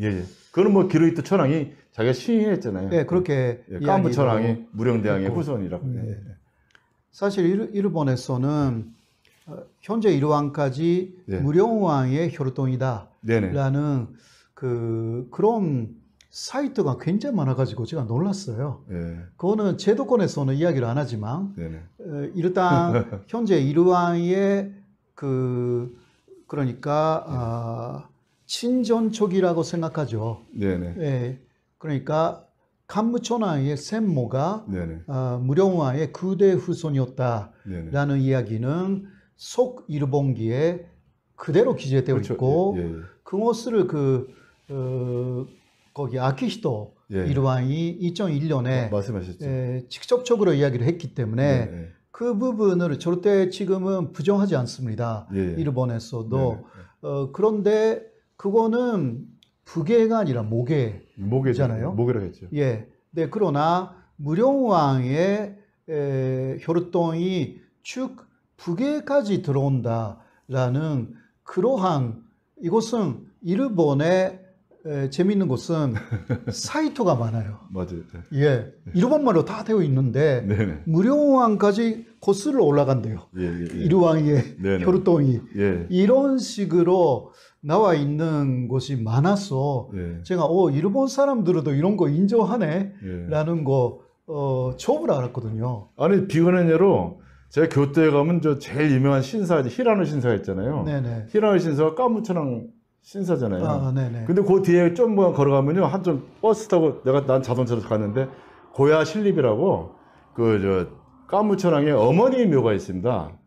그거는 뭐 기로이토 천황이 자기가 시인했잖아요. 네, 그렇게 깐부 천황이 무령대왕의 후손이라고. 사실 일본에서는 현재 일왕까지 무령왕의 혈통이다라는 그런 사이트가 굉장히 많아가지고 제가 놀랐어요. 그거는 제도권에서는 이야기를 안 하지만 일단 현재 일왕의 그러니까 친전척이라고 생각하죠. 그러니까 간무천왕의 셈모가 무령왕의 9대 후손이었다라는 이야기는 속 일본기에 그대로 기재되어 있고 그것을 거기 아키히토 일왕이 2001년에 직접적으로 이야기를 했기 때문에 그 부분을 절대 지금은 부정하지 않습니다. 일본에서도. 그런데 그거는 부계가 아니라 모계잖아요. 모계라고 했죠. 네, 그러나 무령왕의 혈통이 쭉 북에까지 들어온다라는 그러한 이것은 일본의 재미있는 것은 사이트가 많아요. 맞아요. 일본말로 다 되어 있는데 무령왕까지 거슬러 올라간대요. 일왕의 혈통이 이런 식으로 나와 있는 것이 많아서 제가 일본 사람들도 이런 거 인정하네라는 거 처음으로 알았거든요. 아니 비관한 예로 제가 교토에 가면 저 제일 유명한 신사 히라노 신사가 있잖아요. 히라노 신사가 깐무천황 신사잖아요. 근데 그 뒤에 좀 걸어가면요 한좀 버스 타고 난 자동차로 갔는데 고야 신립이라고 깐무천황의 어머니 묘가 있습니다.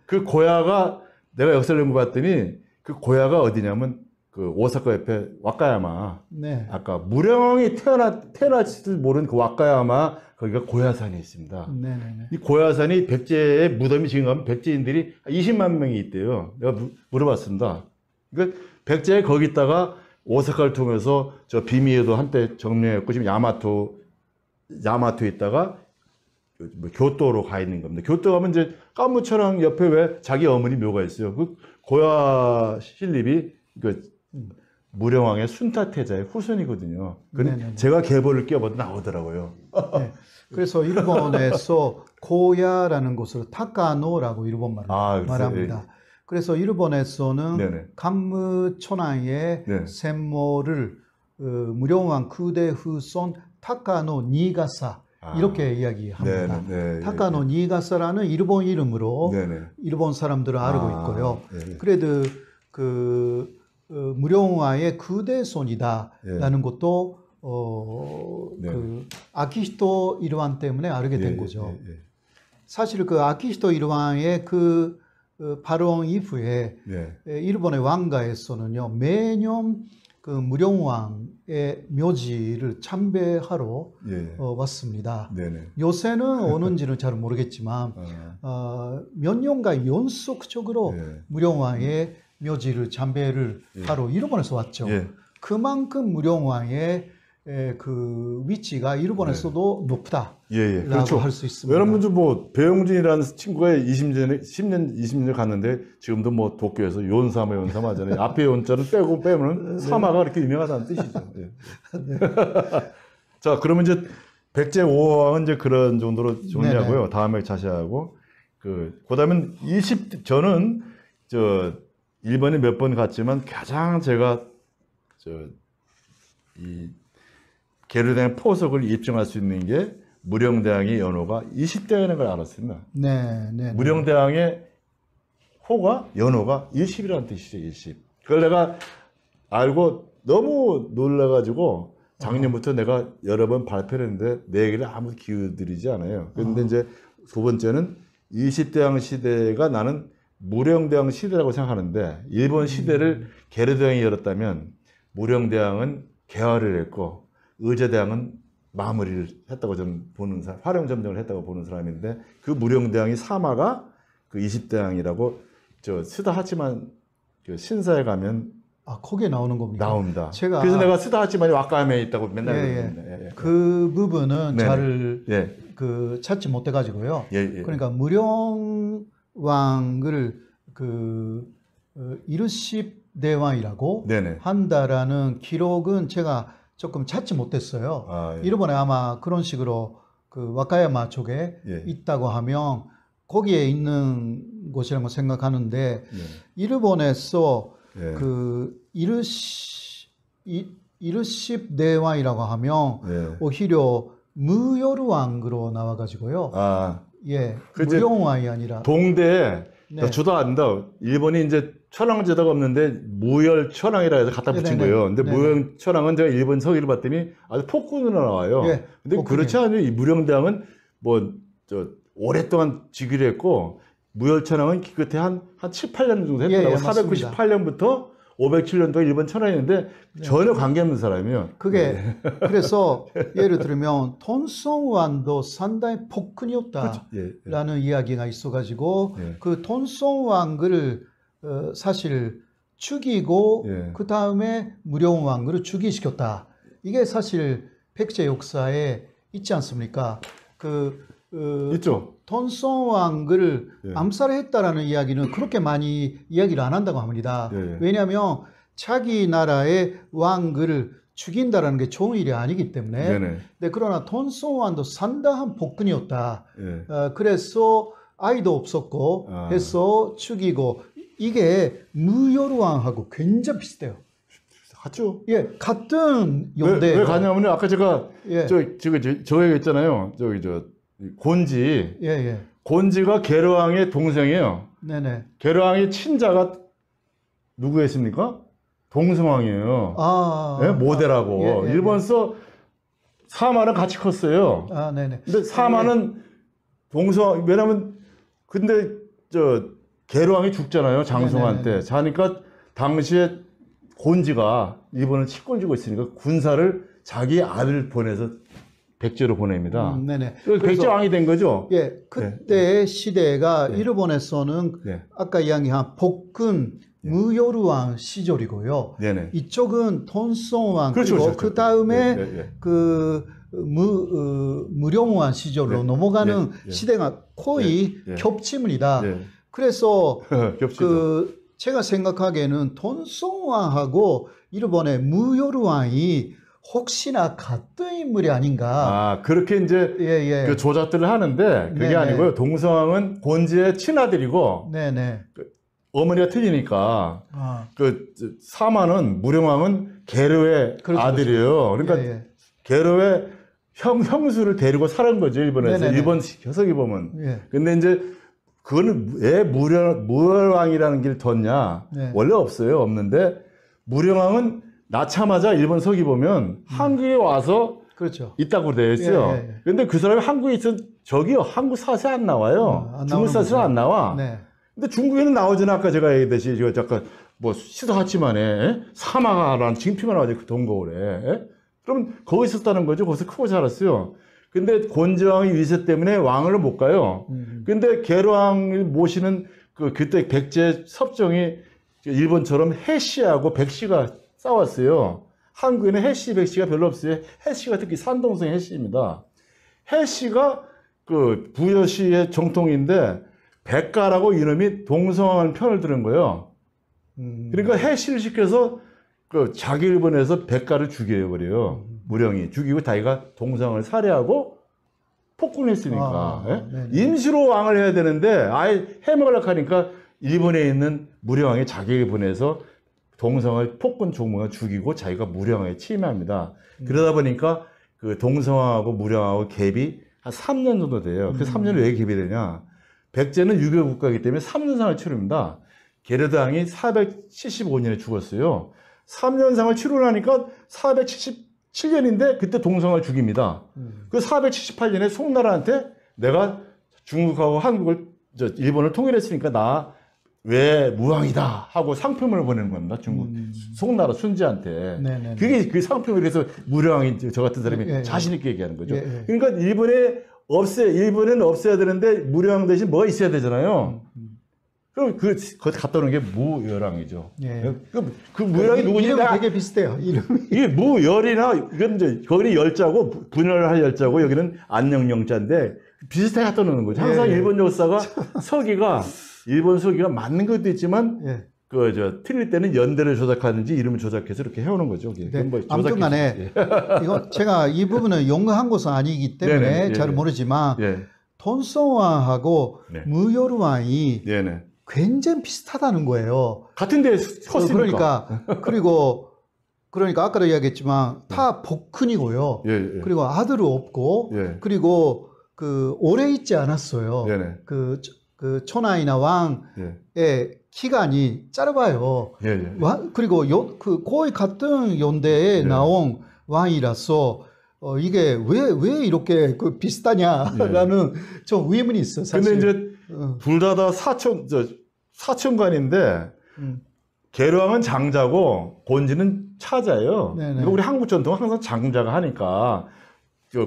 그 고야가 내가 역사를 연구봤더니 그 고야가 어디냐면 그 오사카 옆에 와카야마. 아까 무령이 태어날지도 모르는 그 와카야마 거기가 고야산이 있습니다. 이 고야산이 백제의 무덤이 지금 가면 백제인들이 20만 명이 있대요. 내가 물어봤습니다. 그러니까 백제에 거기다가 오사카를 통해서 저 비미에도 한때 점령했고 지금 야마토에 있다가 교토로 가 있는 겁니다. 교토 가면 이제 깐무천황 옆에 왜 자기 어머니 묘가 있어요. 그 고야 신립이 무령왕의 순타태자의 후손이거든요. 제가 계보를 끼워봐도 나오더라고요. 그래서 일본에서 고야라는 곳을 타카노라고 일본말로 말합니다. 그래서 일본에서는 간무천황의 셈모를 무령왕 9대 후손 타카노 니가사 이렇게 이야기합니다. 타카노 니가사라는 일본 이름으로 일본 사람들은 알고 있고요. 그래도 무령왕의 9대 손이다라는 것도 아키히토 일왕 때문에 알게 된 거죠. 사실 그 아키히토 일왕의 발언 이후에 일본의 왕가에서는요 매년 그 무령왕의 묘지를 참배하러 왔습니다. 요새는 오는지는 잘 모르겠지만 몇 년간 연속적으로 무령왕의 묘지를 참배를 하러 일본에서 왔죠. 그만큼 무령왕의 그 위치가 일본에서도 높다라고 할 수 있습니다. 여러분들 뭐 배용준이라는 친구가 20년 갔는데 지금도 뭐 도쿄에서 요사마 하잖아요. 앞에 요자를 빼면 사마가 그렇게 유명하다는 뜻이죠. 자, 그러면 이제 백제 5왕은 이제 그런 정도로 정리하고요. 다음에 자세하고 그다음에 저는 일본에 몇 번 갔지만 가장 제가 계류대왕 포석을 입증할 수 있는 게 무령대왕의 연호가 20대라는 걸 알았습니다. 무령대왕의 연호가 20이라는 뜻이죠. 20. 그걸 내가 알고 너무 놀라가지고 작년부터 내가 여러 번 발표를 했는데 내 얘기를 아무 기울이지 않아요. 그런데 이제 두 번째는 20대왕 시대가 나는 무령대왕 시대라고 생각하는데 일본 시대를 계류대왕이 열었다면 무령대왕은 개화를 했고 의제대왕은 마무리를 했다고 저는 보는 사람, 활용점정을 했다고 보는 사람인데 그 무령대왕이 사마가 그 20대왕이라고 저 스다 하치만 그 신사에 가면 거기에 나오는 겁니까? 나옵니다. 제가 그래서 내가 스다 하치만이 왁가암에 있다고 맨날 그러는데. 예. 그 부분은 네네. 잘 예. 찾지 못해 가지고요. 예. 그러니까 무령왕을 이르십 대왕이라고 네네. 한다라는 기록은 제가 조금 찾지 못했어요. 예. 일본에 아마 그런 식으로 그 와카야마 쪽에 예. 있다고 하면 거기에 있는 곳이라고 생각하는데 예. 일본에서 예. 그 이르십 대왕이라고 하면 예. 오히려 무열왕으로 나와가지고요. 예, 무령왕이 아니라 동대에 네. 저도 안다. 일본이 이제 천황제도가 없는데 무열천황이라 해서 갖다 붙인 네네네. 거예요. 근데 네네. 무열천황은 제가 일본 서기를 봤더니 아주 폭군으로 나와요. 예, 근데 폭군이요. 그렇지 않아요. 이 무령대왕은 뭐 오랫동안 즉위를 했고 무열천황은 기껏해 한 7, 8년 정도 했더라고요. 예, 498년부터 507년도 일본 천황이었는데 전혀 관계없는 사람이에요. 그게 그래서 예를 들면 톤송완도 상당히 폭군이었다라는 그렇죠. 이야기가 있어가지고 예. 그 톤송왕을 사실 죽이고 그 다음에 무령왕을 죽이시켰다. 이게 사실 백제 역사에 있지 않습니까? 있죠. 톤송왕을 암살했다라는 이야기는 그렇게 많이 이야기를 안 한다고 합니다. 왜냐하면 자기 나라의 왕을 죽인다라는 게 좋은 일이 아니기 때문에. 근데 그러나 톤송왕도 상당한 복근이었다. 그래서 아이도 없었고 해서 죽이고 이게 무열왕하고 굉장히 비슷해요. 같죠. 예, 같은 연대. 왜 가냐면 아까 제가 저 얘기했잖아요. 곤지. 곤지가 계로왕의 동생이에요. 네네. 계로왕의 친자가 누구였습니까? 동성왕이에요. 모델하고. 일본서 사마는 같이 컸어요. 네네. 근데 사마는 동성왕, 왜냐면, 근데 계로왕이 죽잖아요. 장송한 때. 자니까 당시에 곤지가 일본을 치권지고 있으니까 군사를 자기 아들 보내서 백제로 보냅니다. 백제 왕이 된 거죠. 예, 그때 시대가 일본에서는 아까 이야기한 복근 무열왕 시절이고요. 이쪽은 톤송왕 그리고 그 다음에 무령왕 시절로 넘어가는 시대가 거의 겹칩니다. 그래서 제가 생각하기에는 톤송왕하고 일본의 무열왕이 혹시나 같은 인물이 아닌가. 그렇게 이제 그 조작들을 하는데 그게 아니고요. 동성왕은 곤지의 친아들이고 어머니가 틀리니까 사마는 무령왕은 계로의 아들이에요. 그러니까 계로의 형수를 데리고 살은 거죠. 일본에서. 일본 혀석이 보면. 근데 이제 그거는 왜 무열왕이라는 길 뒀냐? 원래 없어요. 없는데 무령왕은 낳자마자 일본 서기 보면 한국에 와서 있다고 되어 있어요. 근데 그 사람이 한국에 있어 저기요. 한국 사세 안 나와요. 중국 사세 안 나와. 근데 중국에는 나오잖아. 아까 제가 얘기했듯이 잠깐 뭐 시도하지만에 사마라는 징표가 나와요. 그 동거울에. 그럼 거기 있었다는 거죠. 거기서 크고 자랐어요. 근데 곤지왕의 위세 때문에 왕을 못 가요. 근데 계로왕을 모시는 그때 백제 섭정이 일본처럼 해씨하고 백씨가 싸웠어요. 한국에는 해씨, 백씨가 별로 없어요. 해씨가 특히 산동성 해씨입니다. 해씨가 부여시의 정통인데 백가라고 이놈이 동성왕 편을 드는 거예요. 그러니까 해씨를 시켜서 자기 일본에서 백가를 죽여버려요. 무령이 죽이고 자기가 동성왕을 살해하고 폭군했으니까. 임시로 왕을 해야 되는데 아예 해먹으려고 하니까 일본에 있는 무령왕이 자기를 보내서 동성을 폭군 종무가 죽이고 자기가 무령왕에 침입합니다. 그러다 보니까 그 동성왕하고 무령왕하고 갭이 한 3년 정도 돼요. 그 3년이 왜 갭이 되냐? 백제는 유교 국가이기 때문에 3년상을 치릅니다. 게르드왕이 475년에 죽었어요. 3년상을 치르고 나니까 477년인데 그때 동성을 죽입니다. 그 478년에 송나라한테 내가 중국하고 한국을 일본을 통일했으니까 나 왜 무왕이다 하고 상품을 보내는 겁니다. 중국 송나라 순지한테. 그게 그 상품을 해서 무령왕이 저 같은 사람이 자신 있게 얘기하는 거죠. 그러니까 일본은 없애야 되는데 무령왕 대신 뭐가 있어야 되잖아요. 그럼 거기 갔다 오는 게 무열왕이죠. 예. 그 무열왕이 누구지? 이름이 되게 비슷해요. 이름이. 이게 무열이나 이건 이제 거기는 열자고 분열할 열자고 여기는 안녕영자인데 비슷하게 갖다 놓는 거죠. 항상 예. 일본 역사가 일본 서기가 맞는 것도 있지만 예. 틀릴 때는 연대를 조작하는지 이름을 조작해서 이렇게 해오는 거죠. 네. 뭐 아무튼 간에 이거 제가 이 부분은 용어한 것은 아니기 때문에 네네. 잘 예. 모르지만 예. 톤성왕하고 네. 무열왕이 네네. 굉장히 비슷하다는 거예요. 같은 데에 컸으니까. 그러니까 아까도 이야기했지만 다 복큰이고요. 예, 예. 그리고 아들은 없고 예. 그리고 오래 있지 않았어요. 네네. 그 초나이나 왕의 기간이 짧아요. 예, 예. 그리고 거의 같은 연대에 네. 나온 왕이라서 이게 왜 이렇게 비슷하냐라는 좀 의문이 있어. 사실. 근데 이제 둘 다 사촌관인데 계류왕은 장자고 곤지는 차자예요. 네네. 그러니까 우리 한국 전통은 항상 장자가 하니까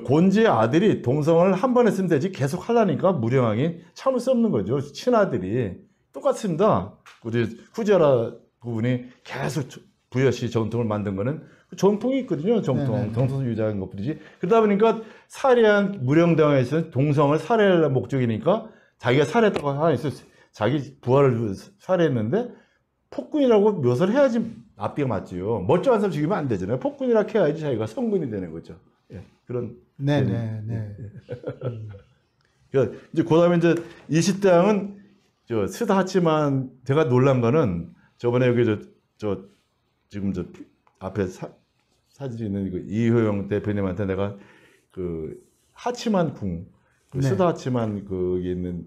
곤지의 아들이 동성을 한 번 했으면 되지 계속 하려니까 무령왕이 참을 수 없는 거죠. 친아들이 똑같습니다. 우리 후지하라 부분이 계속 부여시 전통을 만든 거는 전통이 있거든요. 정통 유지하는 것뿐이지. 그러다 보니까 살해한 무령대왕에서는 동성을 살해할 목적이니까 자기가 살해했다고 하나 있어요. 자기 부하를 살해했는데 폭군이라고 묘사를 해야지 앞뒤가 맞지요. 멀쩡한 사람 죽이면 안 되잖아요. 폭군이라고 해야지 자기가 성군이 되는 거죠. 예, 그런. 네네네. 이제 그다음에 이제 20대 왕은 스다하치만 제가 놀란 거는 저번에 여기 지금 앞에 사진이 있는 이효영 대표님한테 내가 하치만 궁, 네. 스다하치만 거기 있는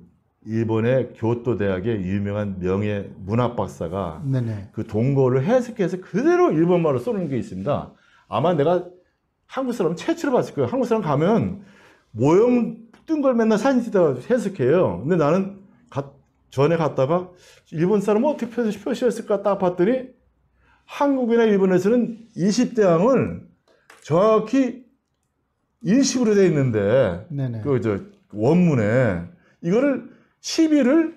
일본의 교토 대학의 유명한 명예 문학 박사가 네네. 그 동고를 해석해서 그대로 일본말로 써놓은 게 있습니다. 아마 내가 한국 사람 최초로 봤을 거예요. 한국 사람 가면 모형 뜬 걸 맨날 사진 찍다가 해석해요. 근데 나는 전에 갔다가 일본 사람은 어떻게 표시했을까 딱 봤더니 한국이나 일본에서는 20대 왕을 정확히 일식으로 돼 있는데 네네. 원문에 이거를 10일을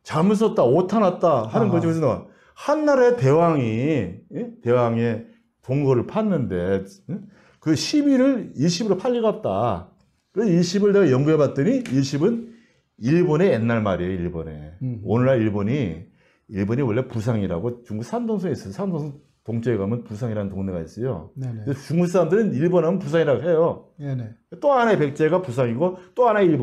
잘못 썼다 오타 났다 하는 거죠. 그래서 한나라의 대왕의 동거를 팠는데 그 10일을 20으로 팔 리가 없다. 그래서 20을 내가 연구해 봤더니 20은 일본의 옛날 말이에요. 일본에. 오늘날 일본이 원래 부상이라고 중국 산동성에 있어요. 산동성 동쪽에 가면 부상이라는 동네가 있어요. 네네. 그래서 중국 사람들은 일본 하면 부상이라고 해요. 네네. 또 하나의 백제가 부상이고 또 하나의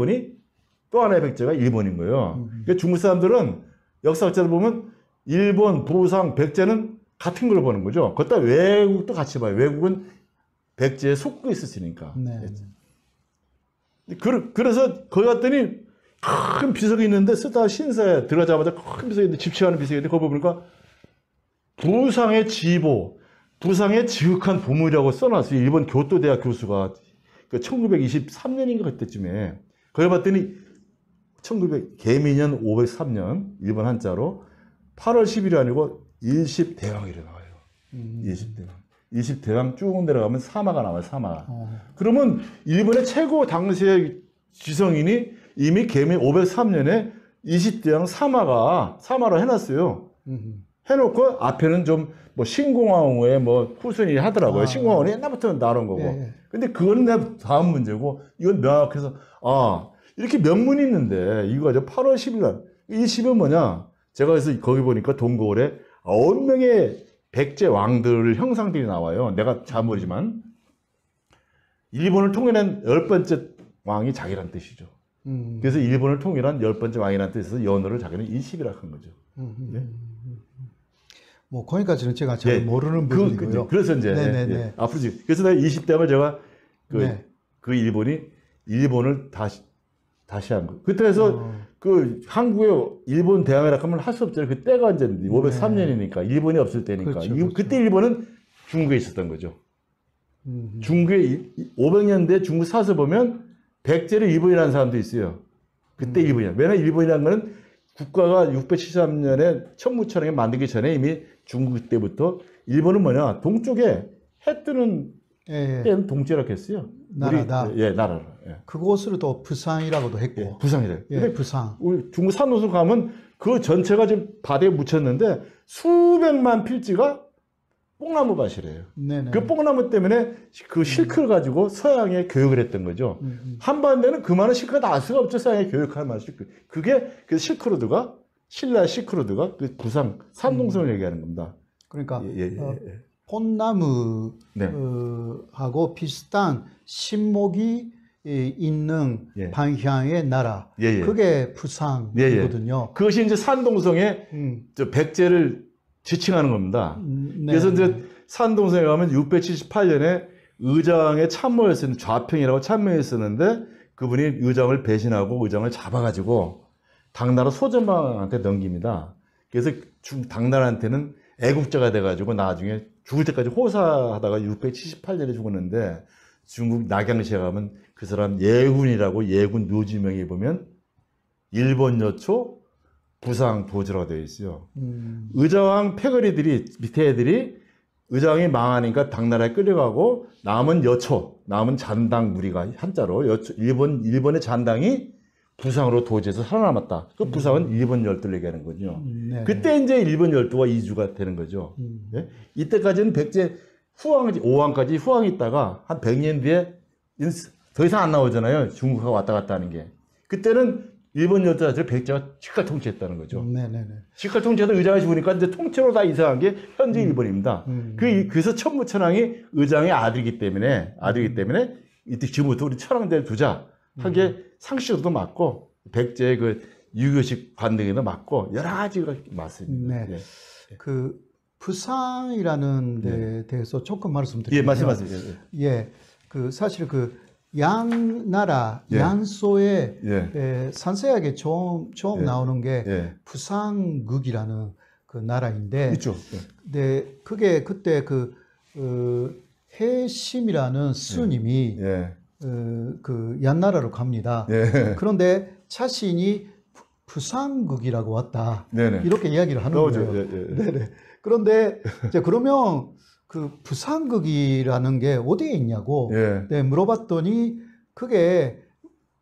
백제가 일본인 거예요. 그러니까 중국 사람들은 역사학자들 보면 일본, 부상, 백제는 같은 걸 보는 거죠. 거기다 외국도 같이 봐요. 외국은 백제에 속고 있었으니까. 네. 그래서 거기 갔더니 큰 비석이 있는데 쓰다 신사에 들어가자마자 큰 비석이 있는데 집치하는 비석이 있는데 거기 보니까 부상의 지보, 부상의 지극한 보물이라고 써놨어요. 일본 교토대학 교수가 1923년인가 그때쯤에. 거기 봤더니 개미년 503년 일본 한자로 8월 10일이 아니고 일십대왕이래 나와요. 일십대왕. 일십대왕 쭉 내려가면 사마가 나와요. 사마. 그러면 일본의 최고 당시의 지성인이 이미 개미 503년에 일십대왕 사마로 해놨어요. 해놓고 앞에는 좀 뭐 신공화후의 후순위 하더라고요. 신공화후는 옛날부터 나온 거고. 예. 근데 그건 내 다음 문제고 이건 명확해서 이렇게 명문이 있는데 이거죠. 8월 10일 날. 이 10은 뭐냐? 제가 그래서 거기 보니까 동고을에 9명의 백제 왕들 형상들이 나와요. 내가 잘 모르지만 일본을 통일한 10번째 왕이 자기란 뜻이죠. 그래서 일본을 통일한 10번째 왕이라는 뜻에서 연호를 자기는 20이라고 한 거죠. 네? 뭐 거기까지는 제가 잘 모르는 부분이고요. 그래서 이제 앞으로 그래서 내가 20대를 제가 그 일본을 다시 한 거. 그때에서 그 한국에 일본 대왕이라고 하면 할 수 없잖아요. 그 때가 이제 503년이니까 일본이 없을 때니까. 그렇죠. 그때 일본은 중국에 있었던 거죠. 중국에 500년대 중국 사서 보면 백제를 일본이라는 사람도 있어요. 그때 일본이야. 왜냐면 일본이라는 거는 국가가 673년에 천무천왕에 만들기 전에 이미 중국 때부터 일본은 뭐냐 동쪽에 해 뜨는 때는 동쪽이라고 했어요. 나라다. 나라로. 그곳으로 또 부상이라고도 했고. 부상이래요. 근데 부상. 우리 중국 산호수 가면 그 전체가 지금 바다에 묻혔는데 수백만 필지가 뽕나무밭이래요. 네네. 그 뽕나무 때문에 그 실크를 가지고 서양에 교육을 했던 거죠. 한반도는 그 많은 실크가 나올 수가 없죠. 서양에 교육할 만한 실크. 그게 그 실크로드가 신라 실크로드가 그 부상 산동성을 얘기하는 겁니다. 그러니까 예. 폰나무 네. 하고 비슷한 신목이 있는 예. 방향의 나라. 예. 그게 부상이거든요. 그것이 이제 산동성의 음. 저 백제를 지칭하는 겁니다. 네. 그래서 이제 산동성에 가면 678년에 의장의 참모였었는데 좌평이라고 참모였었는데 그분이 의장을 배신하고 의장을 잡아가지고 당나라 소전방한테 넘깁니다. 그래서 당나라한테는 애국자가 돼가지고 나중에 죽을 때까지 호사하다가 678년에 죽었는데 중국 낙양시에 가면 그 사람 예군이라고 예군 묘지명에 보면 일본 여초 부상 도주라고 되어 있어요. 의자왕 패거리들이 밑에 애들이 의자왕이 망하니까 당나라에 끌려가고 남은 여초, 남은 잔당 무리가 한자로 여초, 일본의 잔당이 부상으로 도주해서 살아남았다. 그 부상은 일본 열도를 얘기하는 거죠. 네. 그때 이제 일본 열도가 이주가 되는 거죠. 예? 이때까지는 백제 후왕, 5왕까지 후왕이 있다가 한 100년 뒤에 더 이상 안 나오잖아요. 중국하고 왔다 갔다 하는 게. 그때는 일본 열도 자체를 백제가 직할 통치했다는 거죠. 네네네. 직할 통치해서 의장이 죽으니까 이제 통째로 다 이상한 게 현재 일본입니다. 그래서 천무천왕이 의장의 아들이기 때문에 이때 지금부터 우리 천황제를 두자 한 게 상식으로도 맞고 백제의 그 유교식 관등에도 맞고 여러 가지가 맞습니다. 네. 예. 그 부상이라는 데에 대해서 조금 말씀드릴게요. 예, 말씀하세요. 예, 그 사실 그 양나라 예. 양소에 예. 산세하게 처음 예. 나오는 게 예. 부상국이라는 그 나라인데, 있죠. 네, 그게 그때 그 해심이라는 스님이 예. 그 양나라로 갑니다. 예. 그런데 자신이 부상국이라고 왔다. 네네. 이렇게 이야기를 하는 나오죠. 거예요. 예, 예. 네네. 그런데 이제 그러면 그 부상국이라는 게 어디에 있냐고 예. 네, 물어봤더니 그게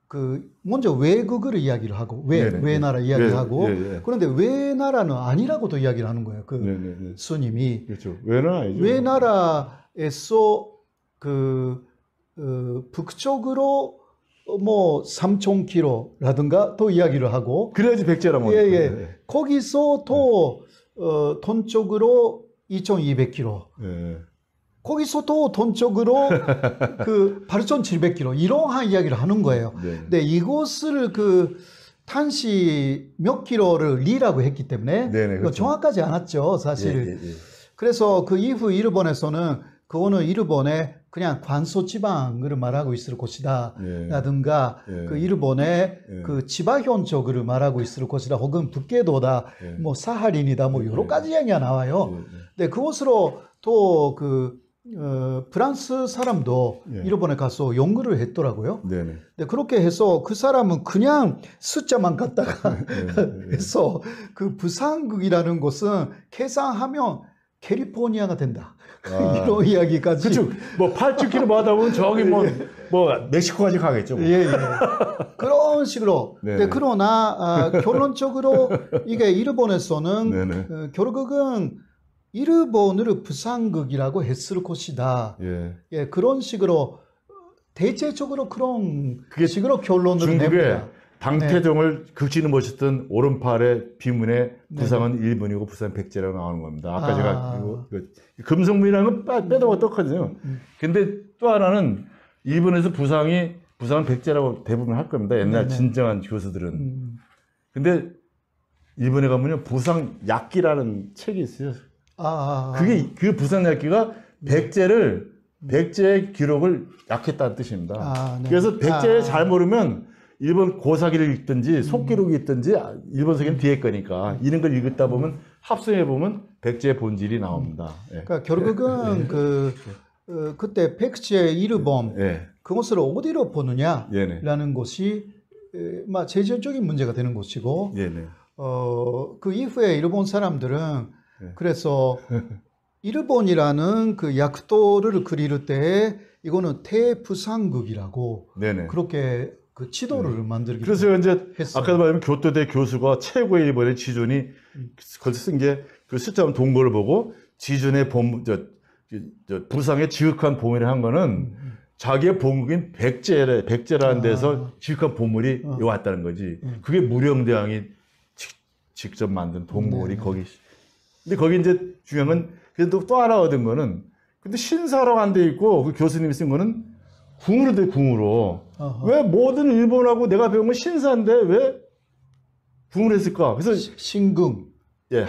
그 먼저 외국을 이야기를 하고 네네. 외나라 이야기를 하고 예. 그런데 외나라는 아니라고도 이야기를 하는 거예요. 그 네네. 스님이 그렇죠. 외나라이죠. 외나라에서 그 북쪽으로 뭐 3,000km라든가 또 이야기를 하고 그래야지 백제라고. 예. 거기서 또 동쪽으로 2,200km. 예. 거기서 또 동쪽으로 그 8,700km 이러한 이야기를 하는 거예요. 네. 근데 이곳을 그 탄시 몇 킬로를 리라고 했기 때문에 네네, 그렇죠. 정확하지 않았죠, 사실. 예. 그래서 그 이후 일본에서는 그거는 일본의 그냥 관소 지방을 말하고 있을 것이다. 예. 라든가 예. 그 일본의 예. 그 지바현 쪽을 말하고 있을 것이다. 혹은 북계도다. 예. 뭐 사하린이다. 뭐 여러 가지 이야기가 나와요. 예. 근데 그것으로 또 그 프랑스 사람도 예. 일본에 가서 연구를 했더라고요. 네네. 근데 그렇게 해서 그 사람은 그냥 숫자만 갖다가 해서 그 부산국이라는 곳은 계산하면 캘리포니아가 된다. 이런 이야기까지. 그렇죠. 뭐 80km 하다 보면 저기 뭐 멕시코까지 가겠죠. 뭐. 예. 그런 식으로. 네네. 근데 그러나 결론적으로 이게 일본에서는 네네. 결국은 일본을 부산국이라고 했을 것이다. 예. 그런 식으로 대체적으로 그런 식으로 결론을 중국의 냅니다. 당태종을 극진히 모셨던 오른팔의 비문의 부상은 일본이고 부산 백제라고 나오는 겁니다. 아까 제가 금성문이라는 건 빼도 어떡하죠. 근데 또 하나는 일본에서 부상은 백제라고 대부분 할 겁니다. 옛날 진정한 교수들은. 근데 일본에 가면요 부상 약기라는 책이 있어요. 그게 그 부상 약기가 백제의 기록을 약했다는 뜻입니다. 그래서 백제를 잘 모르면 일본 고사기를 읽든지 속기록이 있든지 일본 서기는 뒤에 거니까 이런 걸 읽다 보면 합성해 보면 백제의 본질이 나옵니다. 예. 그러니까 결국은 그때 백제 일본 그것을 어디로 보느냐라는 것이 제절적인 문제가 되는 것이고 그 이후에 일본 사람들은 그래서 일본이라는 그 약도를 그릴 때 이거는 대부상국이라고 그렇게 그 지도를 만들기. 그래서 이제 했어요. 아까도 말했지만 교토대 교수가 최고의 일본의 지존이 그걸 쓴 게 그 숫자만 동거를 보고 지존의 부상에 지극한 보물을 한 거는 자기의 본국인 백제라는 데서 지극한 보물이 왔다는 거지. 그게 무령대왕이 직접 만든 동물이 거기. 근데 거기 이제 중요한 건 그래도 또 하나 얻은 거는 근데 신사라고 안 돼 있고 그 교수님이 쓴 거는 궁으로 돼 궁으로. 왜 모든 일본하고 내가 배운 건 신사인데 왜 궁을 했을까? 그래서 신궁. 예,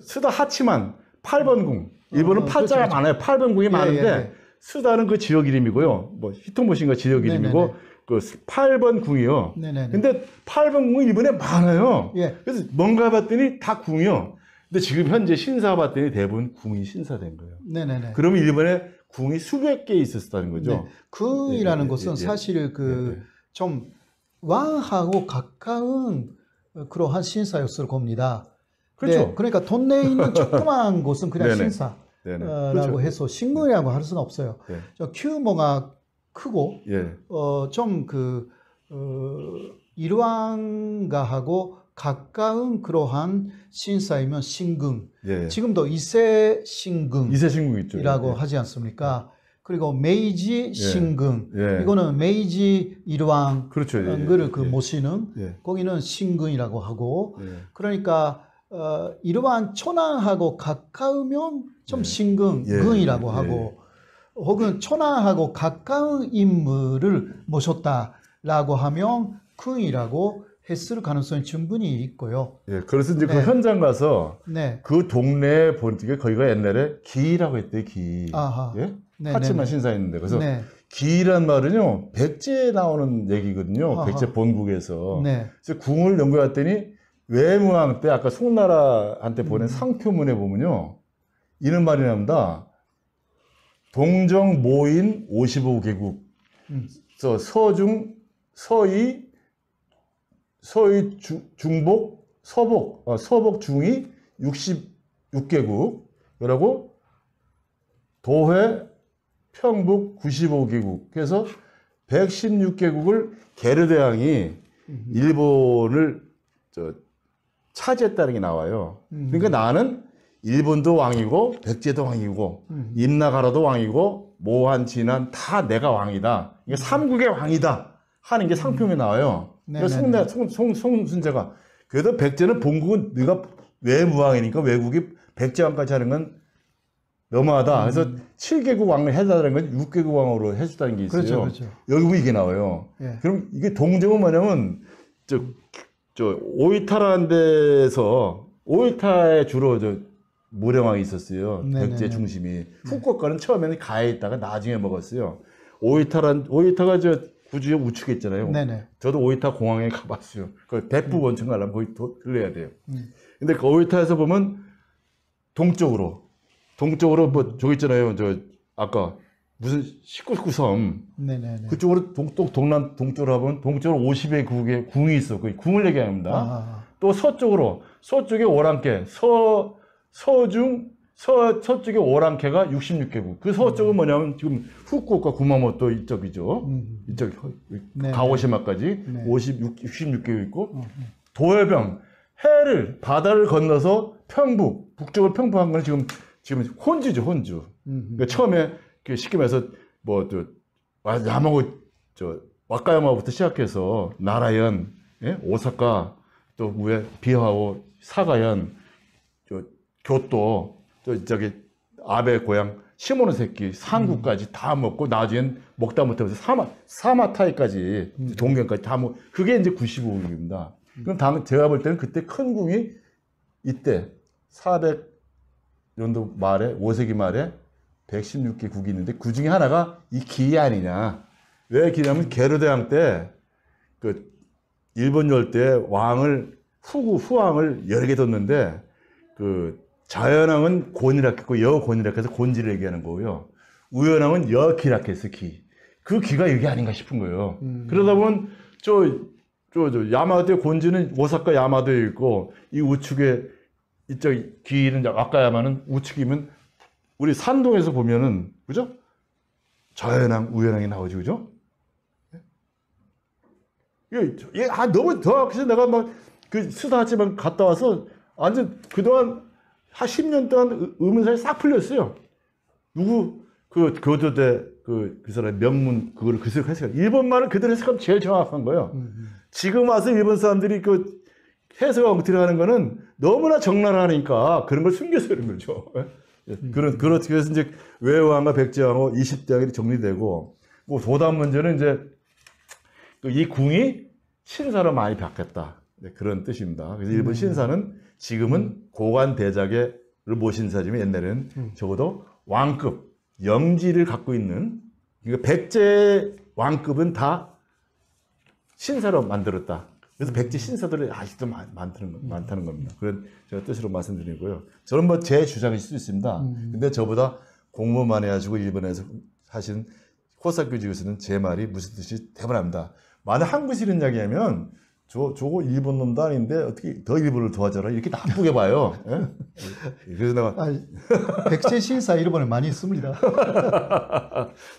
스다 하치만 8번 궁. 일본은 팔자가 그렇죠. 많아요. 8번 궁이 많은데 예. 스다는 그 지역 이름이고요. 뭐 히토모신가 지역 이름이고 네네네. 그 8번 궁이요. 네네네. 근데 8번 궁이 일본에 많아요. 예. 그래서 뭔가 봤더니 다 궁이요. 근데 지금 현재 신사 봤더니 대부분 궁이 신사된 거예요. 네네네. 그러면 일본에 궁이 수백 개 있었다는 거죠. 네. 궁이라는 예, 것은 예, 예. 사실 그 좀 왕하고 가까운 그러한 신사였을 겁니다. 그렇죠. 네, 그러니까 동네에 있는 조그마한 곳은 그냥 네네. 신사라고 네네. 그렇죠. 해서 신궁이라고 할 수는 없어요. 네. 저 규모가 크고 예. 좀 일왕가하고 가까운 그러한 신사이면 신궁. 예. 지금도 이세 신궁. 이세 신궁 있죠. 이라고 예. 하지 않습니까? 그리고 메이지 신궁. 예. 이거는 메이지 일왕 그렇죠. 예. 을 그 모시는 예. 거기는 신궁이라고 하고 예. 그러니까 이러한 천황하고 가까우면 좀 예. 신궁이라고 예. 하고 혹은 천황하고 가까운 인물을 모셨다라고 하면 궁이라고 했을 가능성이 충분히 있고요. 예. 그래서 이제 네. 그 현장 가서 네. 그 동네에 본 게 거기가 옛날에 기라고 했대요. 기. 아하. 예? 네, 하치만 네, 신사였는데 그래서 네. 기란 말은요 백제에 나오는 얘기거든요. 아하. 백제 본국에서. 네. 그래서 궁을 연구했더니 외무왕 때 아까 송나라한테 보낸 상표문에 보면요 이런 말이 나옵니다. 동정 모인 55개국, 서중, 서의 중복, 서복 중이 66개국, 그리고 도회, 평북 95개국. 그래서 116개국을 게르대왕이 일본을 차지했다는 게 나와요. 그러니까 나는 일본도 왕이고 백제도 왕이고 임나가라도 왕이고 모한 진한 다 내가 왕이다. 이게 삼국의 왕이다 하는 게 상표에 나와요. 그러니까 송순자가 그래도 백제는 본국은 네가 외무왕이니까 외국이 백제왕까지 하는 건 너무하다. 그래서 7개국 왕을 해달라는 건 6개국 왕으로 해주다는 게 있어요. 그렇죠, 그렇죠. 여기 보면 이게 나와요. 예. 그럼 이게 동정은 뭐냐면 오이타라는 데서 오이타에 주로 무령왕이 있었어요. 네네네. 백제 중심이. 후쿠오카는 처음에는 가에 있다가 나중에 먹었어요. 오이타가 구주역 우측에 있잖아요. 네네. 저도 오이타 공항에 가봤어요. 그 백부 원천 가려면 거기 들려야 돼요. 근데 그 오이타에서 보면 동쪽으로 뭐 저기 있잖아요. 아까 무슨 19구 섬 네네네. 그쪽으로 동쪽으로 하면 동쪽으로 50의 국의 궁이 있어. 그 궁을 얘기합니다. 아하. 또 서쪽에 오랑캐, 서쪽에 오랑캐가 66개국. 그 서쪽은 뭐냐면 지금 후쿠오카, 구마모토 이쪽이죠. 이쪽 네. 가오시마까지 네. 66개국 있고 도해병, 바다를 건너서 북쪽을 평부한 건 지금 혼주죠, 혼주. 그러니까 처음에 쉽게 말해서 와카야마부터 시작해서 나라현, 예? 오사카, 또 위에 비하오, 사가현, 교토, 아베 고향 시모노세키, 상구까지 다 먹고 나중엔 먹다 못해서 사마타이까지 동경까지 다 먹고 그게 이제 95국입니다. 그럼 제가 볼 때는 그때 큰 궁이 이때 400년도 말에 5세기 말에 116개 국이 있는데 그 중에 하나가 이 기 아니냐. 왜 기냐면 게르대왕 때 그 일본 열대 후왕을 여러 개 뒀는데 그 자연왕은 곤이락했고 여곤이락해서 곤지를 얘기하는 거고요. 우연왕은 여기락했어 기. 그 기가 여기 아닌가 싶은 거예요. 그러다 보면 야마도의 곤지는 오사카 야마도에 있고 이 우측에 이쪽 기는 와카야마는 우측이면 우리 산동에서 보면은 그죠? 자연왕 우연왕이 나오죠, 그죠? 너무 정확해서 내가 막 그 수사하지만 갔다 와서 완전 그동안 한 10년 동안 의문사에 싹 풀렸어요. 누구 그 교도대 그 사람 명문 그거를 그대로 해석. 일본말을 그대로 해석하면 제일 정확한 거예요. 지금 와서 일본 사람들이 그 해석하고 엉터리 하는 거는 너무나 적나라하니까 그런 걸 숨겨서 그런 거죠. 그래서 이제 외왕과 백제왕후 20대왕이 정리되고, 뭐 도단 문제는 이제 이 궁이 신사로 많이 바뀌었다. 그런 뜻입니다. 그래서 일본 신사는 지금은 고관 대작을 모신 사람이 옛날에는 적어도 왕급, 영지를 갖고 있는, 그러니까 백제 왕급은 다 신사로 만들었다. 그래서 백제 신사들이 아직도 많다는 겁니다. 그런 제가 뜻으로 말씀드리고요. 저는 뭐 제 주장일 수도 있습니다. 근데 저보다 공부 많이 하시고 일본에서 하신 호사교 지교수는 제 말이 무슨 뜻이 대단합니다. 만약 한국식으로 이야기하면 저거 일본 놈도 아닌데 어떻게 더 일본을 도와줘라 이렇게 나쁘게 봐요. 예? 그래서 내가 백제 신사 일본에 많이 있습니다.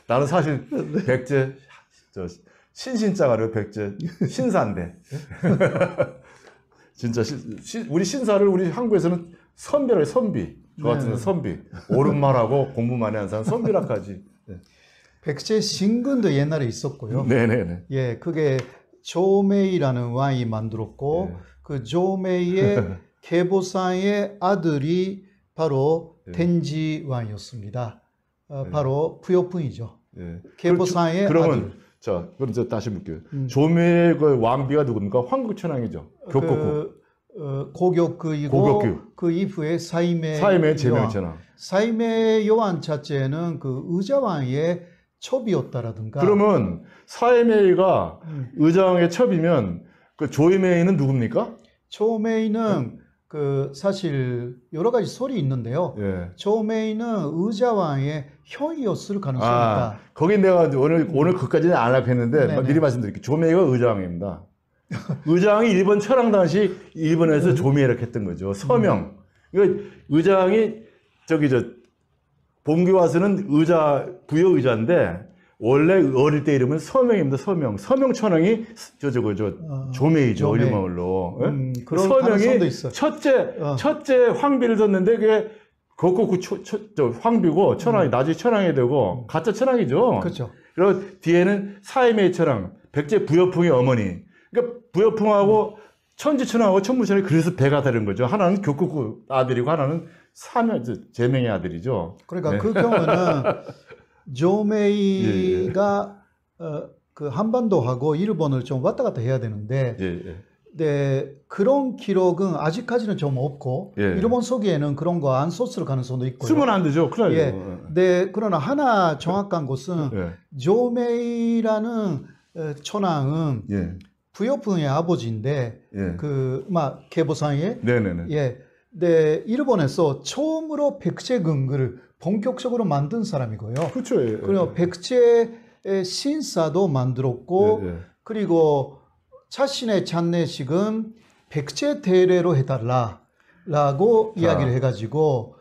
나는 사실 백제 신신자가요. 백제 신사인데 진짜 우리 신사를 우리 한국에서는 선비라고 해요. 선비. 저 같은 선비. 옳은 말하고 공부 많이 한 사람 선비라고 하지. 백제 신군도 옛날에 있었고요. 네네네. 예, 그게 조메이라는 왕이 만들었고, 그 조메이의 계보상의 아들이 바로 텐지 왕이었습니다. 바로 부여풍이죠. 계보상의 아들. 자, 그럼 저 다시 묻게요. 조메의 그 왕비가 누굽니까? 황국천왕이죠. 교국구. 고교크이고 고교크. 그 이후에 사이메 제명천왕. 사이메 요한 자체는 그 의자왕의 첩이었다라든가. 그러면 사이메이가 의자왕의 첩이면 그 조이메이는 누굽니까? 조메이는 그 사실 여러 가지 설이 있는데요. 조메이는 의자왕의 형이었을 가능성이 있다. 거기 내가 오늘 그까지는 안 하려고 했는데 미리 말씀드릴게요. 조메이가 의자왕입니다. 의자왕이 일본 철왕 당시 일본에서 조메이라고 했던 거죠. 서명. 그러니까 의자왕이 본교 와서는 부여 의자인데 원래 어릴 때 이름은 서명입니다. 서명 천왕이 조메이죠. 일본말로. 그런 가능성도 있어요. 첫째 황비를 뒀는데 그게 거꾸로 황비고 천왕이 나중에 천왕이 되고 가짜 천왕이죠. 그렇죠. 그리고 뒤에는 사이메이 천왕, 백제 부여풍의 어머니. 그러니까 부여풍하고 천지천왕하고 천무천왕이 그래서 배가 다른 거죠. 하나는 교국구 아들이고 하나는 제명의 아들이죠. 그러니까 그 경우는 조메이가 그 한반도하고 일본을 좀 왔다 갔다 해야 되는데, 네, 그런 기록은 아직까지는 좀 없고, 일본 서기에는 그런 거 안 썼을 가능성도 있고요. 쓰면 안 되죠. 큰일 나요. 네, 그러나 하나 정확한 것은 조메이라는 천왕은 부여풍의 아버지인데, 계보상의 네, 일본에서 처음으로 백제군을 본격적으로 만든 사람이고요. 그렇죠. 그리고 백제 신사도 만들었고, 그리고 자신의 장례식은 백제 대례로 해달라라고 이야기를 해가지고,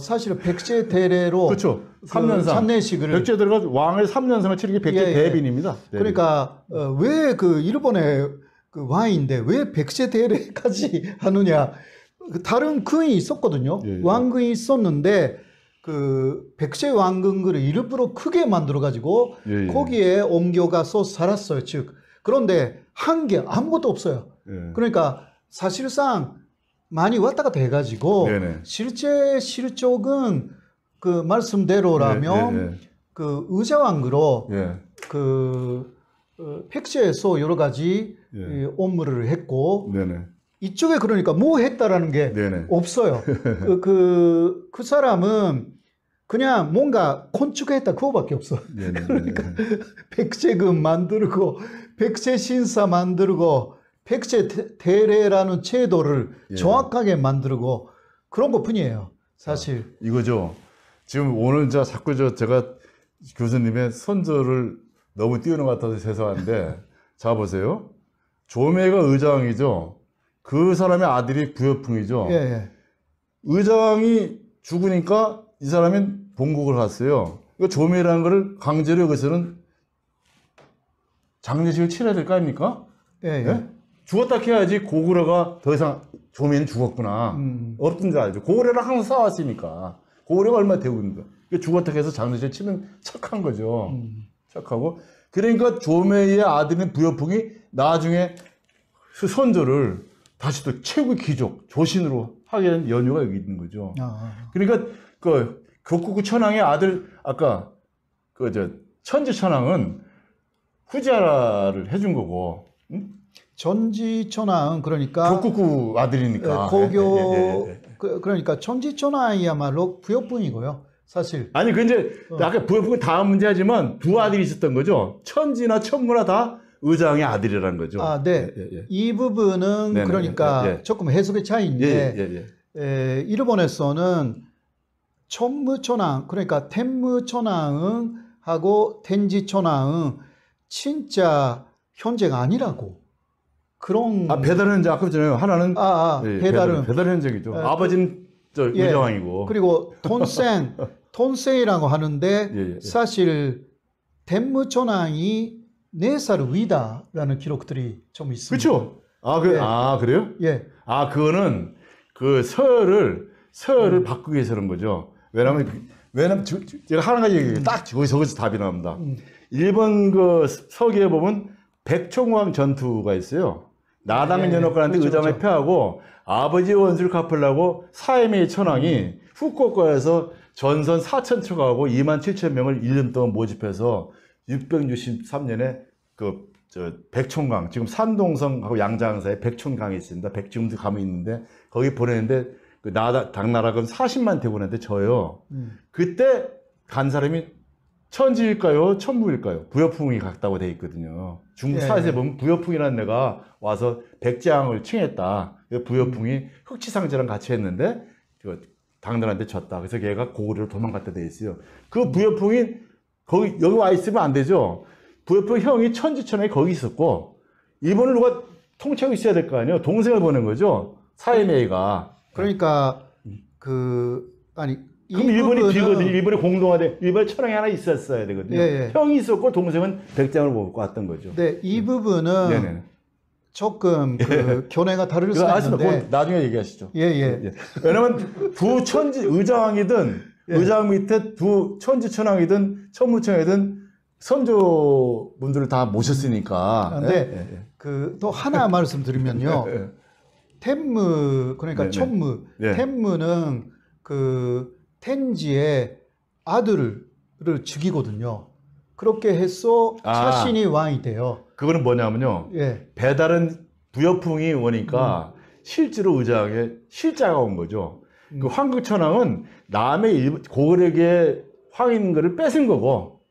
사실 백제 대례로 그렇죠. 3년상 장례식을 백제 들어가 왕의 3년상을 치르는 게 백제 대빈입니다. 그러니까 왜 그 일본의 그 왕인데 왜 백제 대례까지 하느냐? 다른 근이 있었거든요. 왕근이 있었는데 그 백제 왕근을 일부러 크게 만들어 가지고 거기에 옮겨가서 살았어요. 즉 그런데 한 게 아무것도 없어요. 그러니까 사실상 많이 왔다 갔다 해가지고 실제 실적은 그 말씀대로라면 그 의자왕으로 그 백제에서 여러 가지 업무를 했고 이쪽에 그러니까 뭐 했다라는 게 없어요. 그 사람은 그냥 뭔가 건축했다 그거밖에 없어. 그러니까 백제금 만들고 백제 신사 만들고 백제 대례라는 제도를 정확하게 만들고 그런 것뿐이에요. 사실 이거죠. 지금 오늘 자꾸 제가 교수님의 선조를 너무 띄우는 것 같아서 죄송한데 자 보세요. 조메가 의자왕이죠. 그 사람의 아들이 부여풍이죠. 의자왕이 죽으니까 이 사람이 본국을 갔어요. 그러니까 조메라는 거를 강제로 여기서는 장례식을 치러야 될 거 아닙니까? 예, 예. 예? 죽었다 해야지 고구려가 더 이상 조미는 죽었구나. 없던 줄 알죠. 고구려랑 항상 싸웠으니까. 고구려가 얼마나 되고 있는 거야. 죽었다 해서 장례질 치면 착한 거죠. 착하고. 그러니까 조매의 아들인 부여풍이 나중에 그 선조를 다시 또 최고의 귀족, 조신으로 하게 된 연유가 여기 있는 거죠. 그러니까 그 격국구 천황의 아들, 아까 천지 천황은 후지하라를 해준 거고, 응? 천지천왕은 그러니까 격국구 아들이니까. 고교 그러니까 천지천왕이야말로 부여풍이고요. 사실. 아니 그 이제 아까 부여풍이 다음 문제지만 두 아들이 있었던 거죠. 천지나 천무나 다 의장의 아들이라는 거죠. 아, 네. 이 부분은 네네. 그러니까 조금 해석의 차이인데 일본에서는 천무천왕 그러니까 텐무천왕은 하고 텐지천왕은 진짜 현재가 아니라고. 그런 배달 현재 아까 전에 하나는 배달은 배달 현재이죠. 아버지는 의장왕이고 그리고 톤생이라고 하는데 사실 텐무천왕이 4살 위다라는 기록들이 좀 있습니다. 그렇죠. 그래요? 예. 그거는 그 서열을 바꾸기 위해서 그런 거죠. 왜냐면 제가 한 가지 얘기 딱 저기서 답이 나옵니다. 일본 그 서기에 보면 백총왕 전투가 있어요. 나당 연합군한테 의장을 패하고 아버지의 원수를 갚으려고 사이메이 천왕이 후쿠오카에서 전선 4,000척하고 27,000명을 1년 동안 모집해서 663년에 백총강, 지금 산동성하고 양자강 사이에 백총강이 있습니다. 지금도 가면 있는데 거기 보내는데 그 당나라군 40만 대군한테 져요. 그때 간 사람이 천지일까요? 천부일까요? 부여풍이 갔다고 돼 있거든요. 중국 사에서 보면 부여풍이라는 애가 와서 백제왕을 칭했다. 부여풍이 흑치상제랑 같이 했는데 당나라한테 졌다. 그래서 걔가 고구려로 도망갔다 돼 있어요. 그 부여풍이 여기 와 있으면 안 되죠. 부여풍 형이 천지천왕이 거기 있었고 일본을 누가 통치하고 있어야 될 거 아니에요. 동생을 보낸 거죠. 사이메이가. 그러니까 그럼 일본이 비거든요. 일본이 공동화돼. 일본에 천황이 하나 있었어야 되거든요. 형이 있었고 동생은 백장을 먹고 왔던 거죠. 네, 이 부분은 조금 견해가 다를 수 있는데 나중에 얘기하시죠. 왜냐면 두 천지 의장왕이든 의장 밑에 두 천지 천왕이든 천무천왕이든 선조분들을 다 모셨으니까. 또 하나 말씀드리면요. 텐무 그러니까 천무 텐무는 텐지의 아들을 죽이거든요. 그렇게 해서 자신이 왕이 돼요. 그거는 뭐냐면요. 배달은 부여풍이 오니까 실제로 의장에 실자가 온 거죠. 그 황극천왕은 남의 고구려계 황인 거를 뺏은 거고,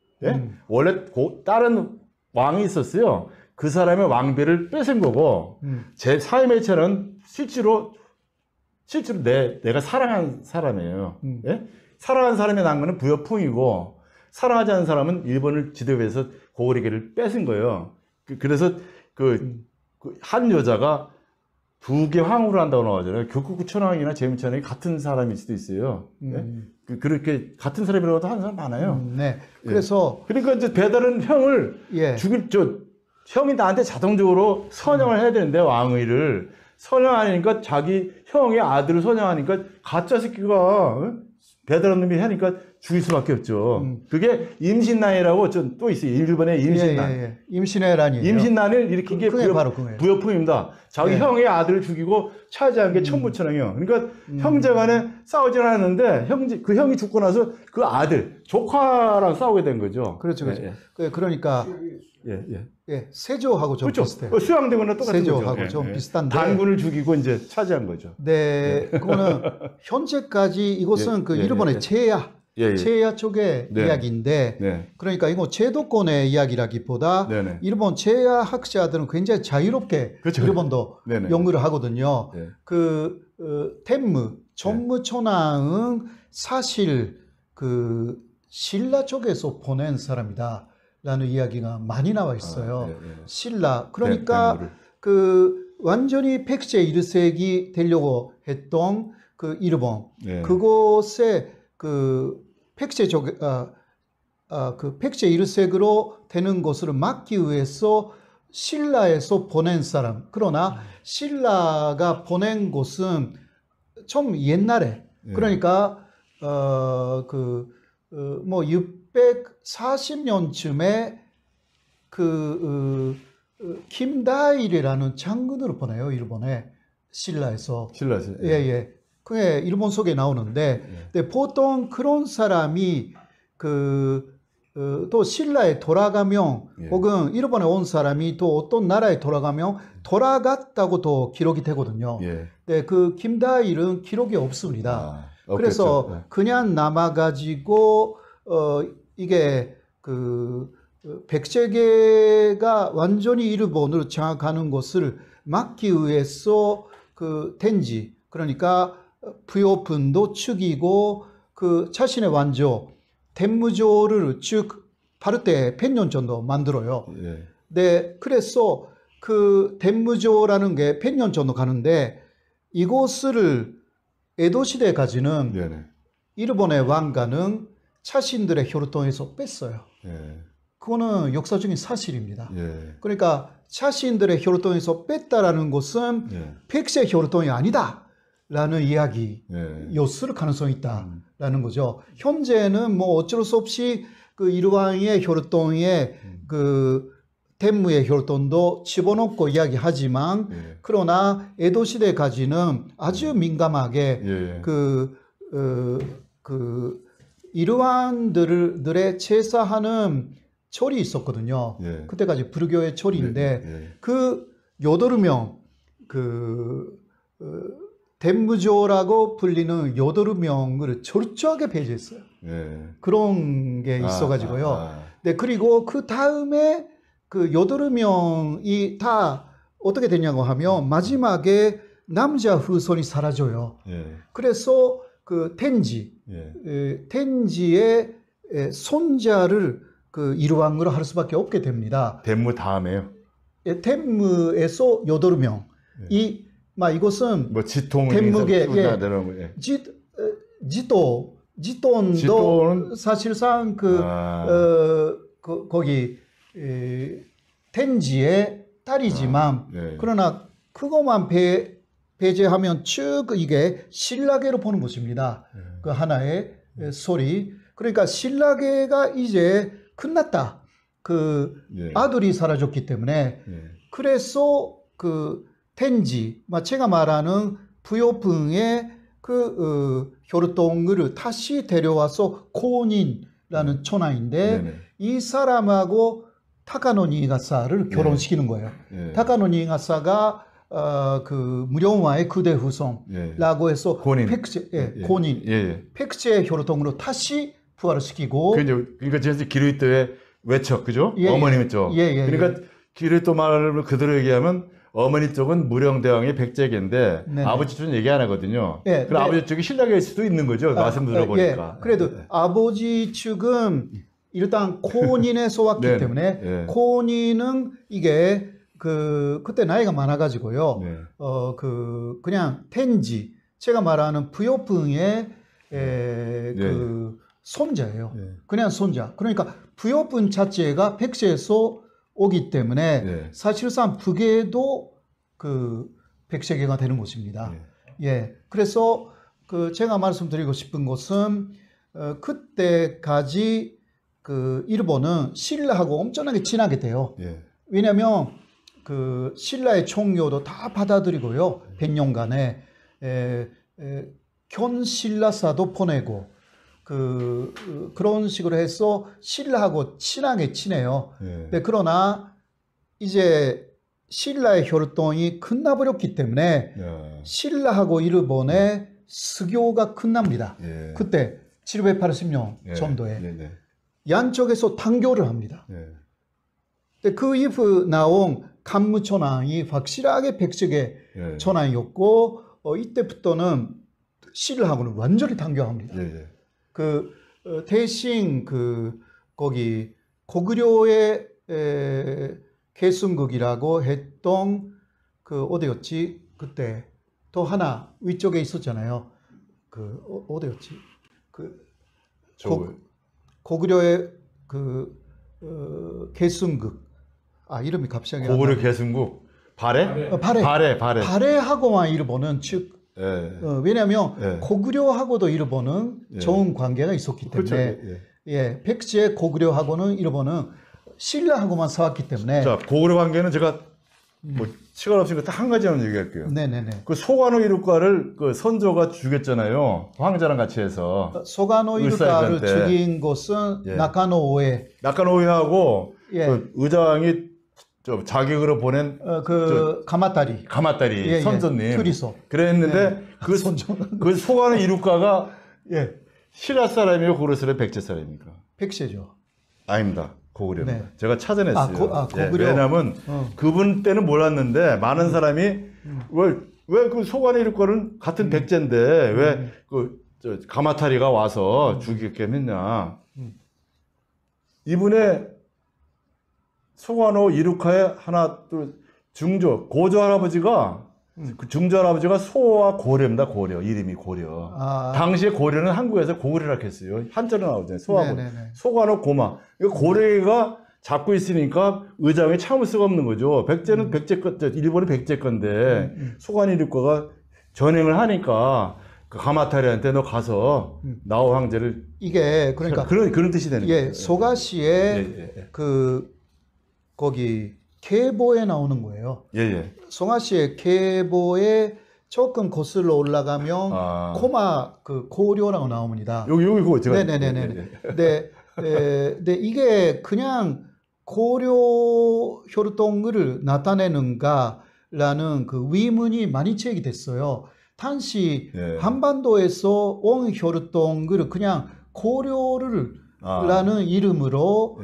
원래 다른 왕이 있었어요. 그 사람의 왕비를 뺏은 거고, 제 사임의체는 실제로 내가 사랑한 사람이에요. 사랑한 사람이 난 거는 부여풍이고, 사랑하지 않는 사람은 일본을 지도해서 고구려계를 뺏은 거예요. 그래서 한 여자가 두 개 황후를 한다고 나오잖아요. 격국구 천왕이나 재미천왕이 같은 사람일 수도 있어요. 그렇게 같은 사람이라고도 하는 사람 많아요. 그래서 그러니까 이제 배달은 형을 형이 나한테 자동적으로 선양을 해야 되는데 왕의를 선양하니까 자기 형의 아들을 선양하니까 가짜 새끼가 배달한 놈이 하니까 죽일 수밖에 없죠. 그게 임신난이라고 또 있어요. 일본의 임신난. 임신난을 일으킨 게 부여풍입니다. 자기 형의 아들을 죽이고 차지한 게 천무천왕이에요. 그러니까 형제간에 싸우질 않았는데 그 형이 죽고 나서 그 아들 조카랑 싸우게 된 거죠. 그렇죠. 그러니까 세조하고 좀 비슷해요. 수양대군은 똑같은 거죠. 세조하고 좀 비슷한데 단군을 죽이고 이제 차지한 거죠. 그거는 현재까지 이것은 일본의 제야 쪽의 이야기인데 그러니까 이거 제도권의 이야기라기보다 일본 제야 학자들은 굉장히 자유롭게 일본도 연구를 하거든요. 텐무 천무천왕은 사실 신라 쪽에서 보낸 사람이다. 라는 이야기가 많이 나와 있어요. 신라. 그러니까 완전히 백제 1세기 되려고 했던 일본. 그곳에 백제 백제 1세기로 되는 것을 막기 위해서 신라에서 보낸 사람. 그러나 신라가 보낸 곳은 좀 옛날에. 그러니까 뭐 640년쯤에 김다일이라는 장군으로 보내요. 일본에 신라에서. 신라에서. 예. 그게 일본 속에 나오는데 근데 보통 그런 사람이 또 신라에 돌아가면 혹은 일본에 온 사람이 또 어떤 나라에 돌아가면 돌아갔다고 또 기록이 되거든요. 근데 그 김다일은 기록이 없습니다. 그래서 그냥 남아가지고 이게 백제계가 완전히 일본으로 장악하는 것을 막기 위해서 텐지 그러니까 부요분도 축이고 자신의 왕조 텐무조를 즉 바르테 100년 정도 만들어요. 네, 그래서 텐무조라는 게 100년 정도 가는데 이곳을 에도 시대까지는 일본의 왕가는 자신들의 혈통에서 뺐어요. 그거는 역사적인 사실입니다. 그러니까 자신들의 혈통에서 뺐다라는 것은 백제 혈통이 아니다라는 이야기였을 가능성이 있다라는 거죠. 현재는 뭐 어쩔 수 없이 일왕의 혈통에 텐무의 혈통도 집어넣고 이야기하지만 그러나 에도 시대까지는 아주 민감하게 일왕들의 제사하는 절이 있었거든요. 그때까지 불교의 절인데 여덟 명 텐무조라고 불리는 여덟 명을 철저하게 배제했어요. 그런 게 있어가지고요. 네, 그리고 그 다음에 여덟 명이 다 어떻게 되냐고 하면 마지막에 남자 후손이 사라져요. 그래서 텐지의 손자를 일왕으로 할 수밖에 없게 됩니다. 텐무 다음에요? 텐무에서 여덟 명. 이것은 뭐 지통이 텐무계 지돈도 사실상 거기 텐지의 딸이지만 그러나 그것만 배제하면 쭉 이게 신라계로 보는 것입니다. 그 하나의 소리. 그러니까 신라계가 이제 끝났다. 아들이 사라졌기 때문에 그래서 텐지, 제가 말하는 부요풍의 혈통을 다시 데려와서 고닌이라는 천하인데 이 사람하고 타카노 니가사를 결혼시키는 거예요. 타카노 니가사가 무령화의 그대 후손라고 해서 고닌. 백제 혈통으로 다시 부활을 시키고. 그러니까 지금 기르이토의 외척, 그죠? 어머님 쪽. 그러니까 기르이토 말을 그대로 얘기하면 어머니 쪽은 무령대왕의 백제계인데 아버지 쪽은 얘기 안 하거든요. 그럼 아버지 쪽이 신라계일 수도 있는 거죠. 말씀 들어보니까. 그래도 아버지 측은 일단 고닌에서 왔기 때문에 고닌은 이게 그때 나이가 많아가지고요. 그냥 텐지 제가 말하는 부요풍의 손자예요. 그냥 손자. 그러니까 부요풍 자체가 백제에서 오기 때문에 사실상 북에도 백제계가 되는 곳입니다. 그래서 제가 말씀드리고 싶은 것은 그때까지 일본은 신라하고 엄청나게 친하게 돼요. 왜냐하면 신라의 총료도 다 받아들이고요. 100년간에 견신라사도 보내고 그런 식으로 해서 신라하고 친하게 지내요. 그러나 이제 신라의 혈통이 끝나버렸기 때문에 신라하고 일본의 수교가 끝납니다. 그때 780년 정도에 양쪽에서 단교를 합니다. 그 이후 나온 간무천왕이 확실하게 백제계 천왕이었고 이때부터는 신라하고는 완전히 단교합니다. 대신 거기 고구려의 개순국이라고 했던 어디였지? 그때 또 하나 위쪽에 있었잖아요. 어디였지? 고구려의 개순국 이름이 갑자기 고구려 개순국 발해? 발해. 발해. 발해하고만 일본은 즉 예. 왜냐하면 예. 고구려하고도 일본은 예. 좋은 관계가 있었기 때문에 그렇죠. 예, 백제 고구려하고는 일본은 신라하고만 싸웠기 때문에 자, 고구려 관계는 제가 뭐 시간 없으니까 딱 한 가지만 얘기할게요. 네네네. 그 소관호 이륙가를 그 선조가 죽였잖아요. 황제랑 같이 해서. 소관호 이루카를 을사일간 때. 죽인 것은 예. 나카노 오에 낙관오이하고 예. 그 의장이 저 자격으로 보낸 가마다리 가마다리 예, 선조님. 큐리소. 그랬는데 그 소관호 이륙가가 예. 신라 사람이에요, 고구려 사람이에요, 백제 사람입니까? 백세죠. 아닙니다. 고구려입니다. 네. 제가 찾아냈어요. 고구려. 왜냐하면 그분 때는 몰랐는데 많은 사람이 왜 그 소관의 이륙가는 같은 백제인데 왜 그 가마타리가 와서 죽이게 했냐. 이분의 소관호 이륙가의 하나 둘 중조 고조 할아버지가 그 중조 할아버지가 소와 고려입니다. 고려 이름이 고려. 당시에 고려는 한국에서 고구려라고 했어요. 한자로 나오잖아요. 소하고 소관호 고마. 이거 고려가 잡고 있으니까 의장이 참을 수가 없는 거죠. 백제는 백제 거, 일본은 백제 건데 소관 이륙가가 전행을 하니까 그 가마타리한테 너 가서 나오 황제를 이게 그러니까 그런 뜻이 되는 거예요. 소가시의 거기 계보에 나오는 거예요. 송하시의 계보에 조금 거슬러 올라가면 코마 고려라고 나옵니다. 여기 그거 제가 네네네네. 근데 이게 그냥 고려 혈통을 나타내는가라는 그 의문이 많이 제기 됐어요. 당시 한반도에서 온 혈통을 그냥 고려를 라는 이름으로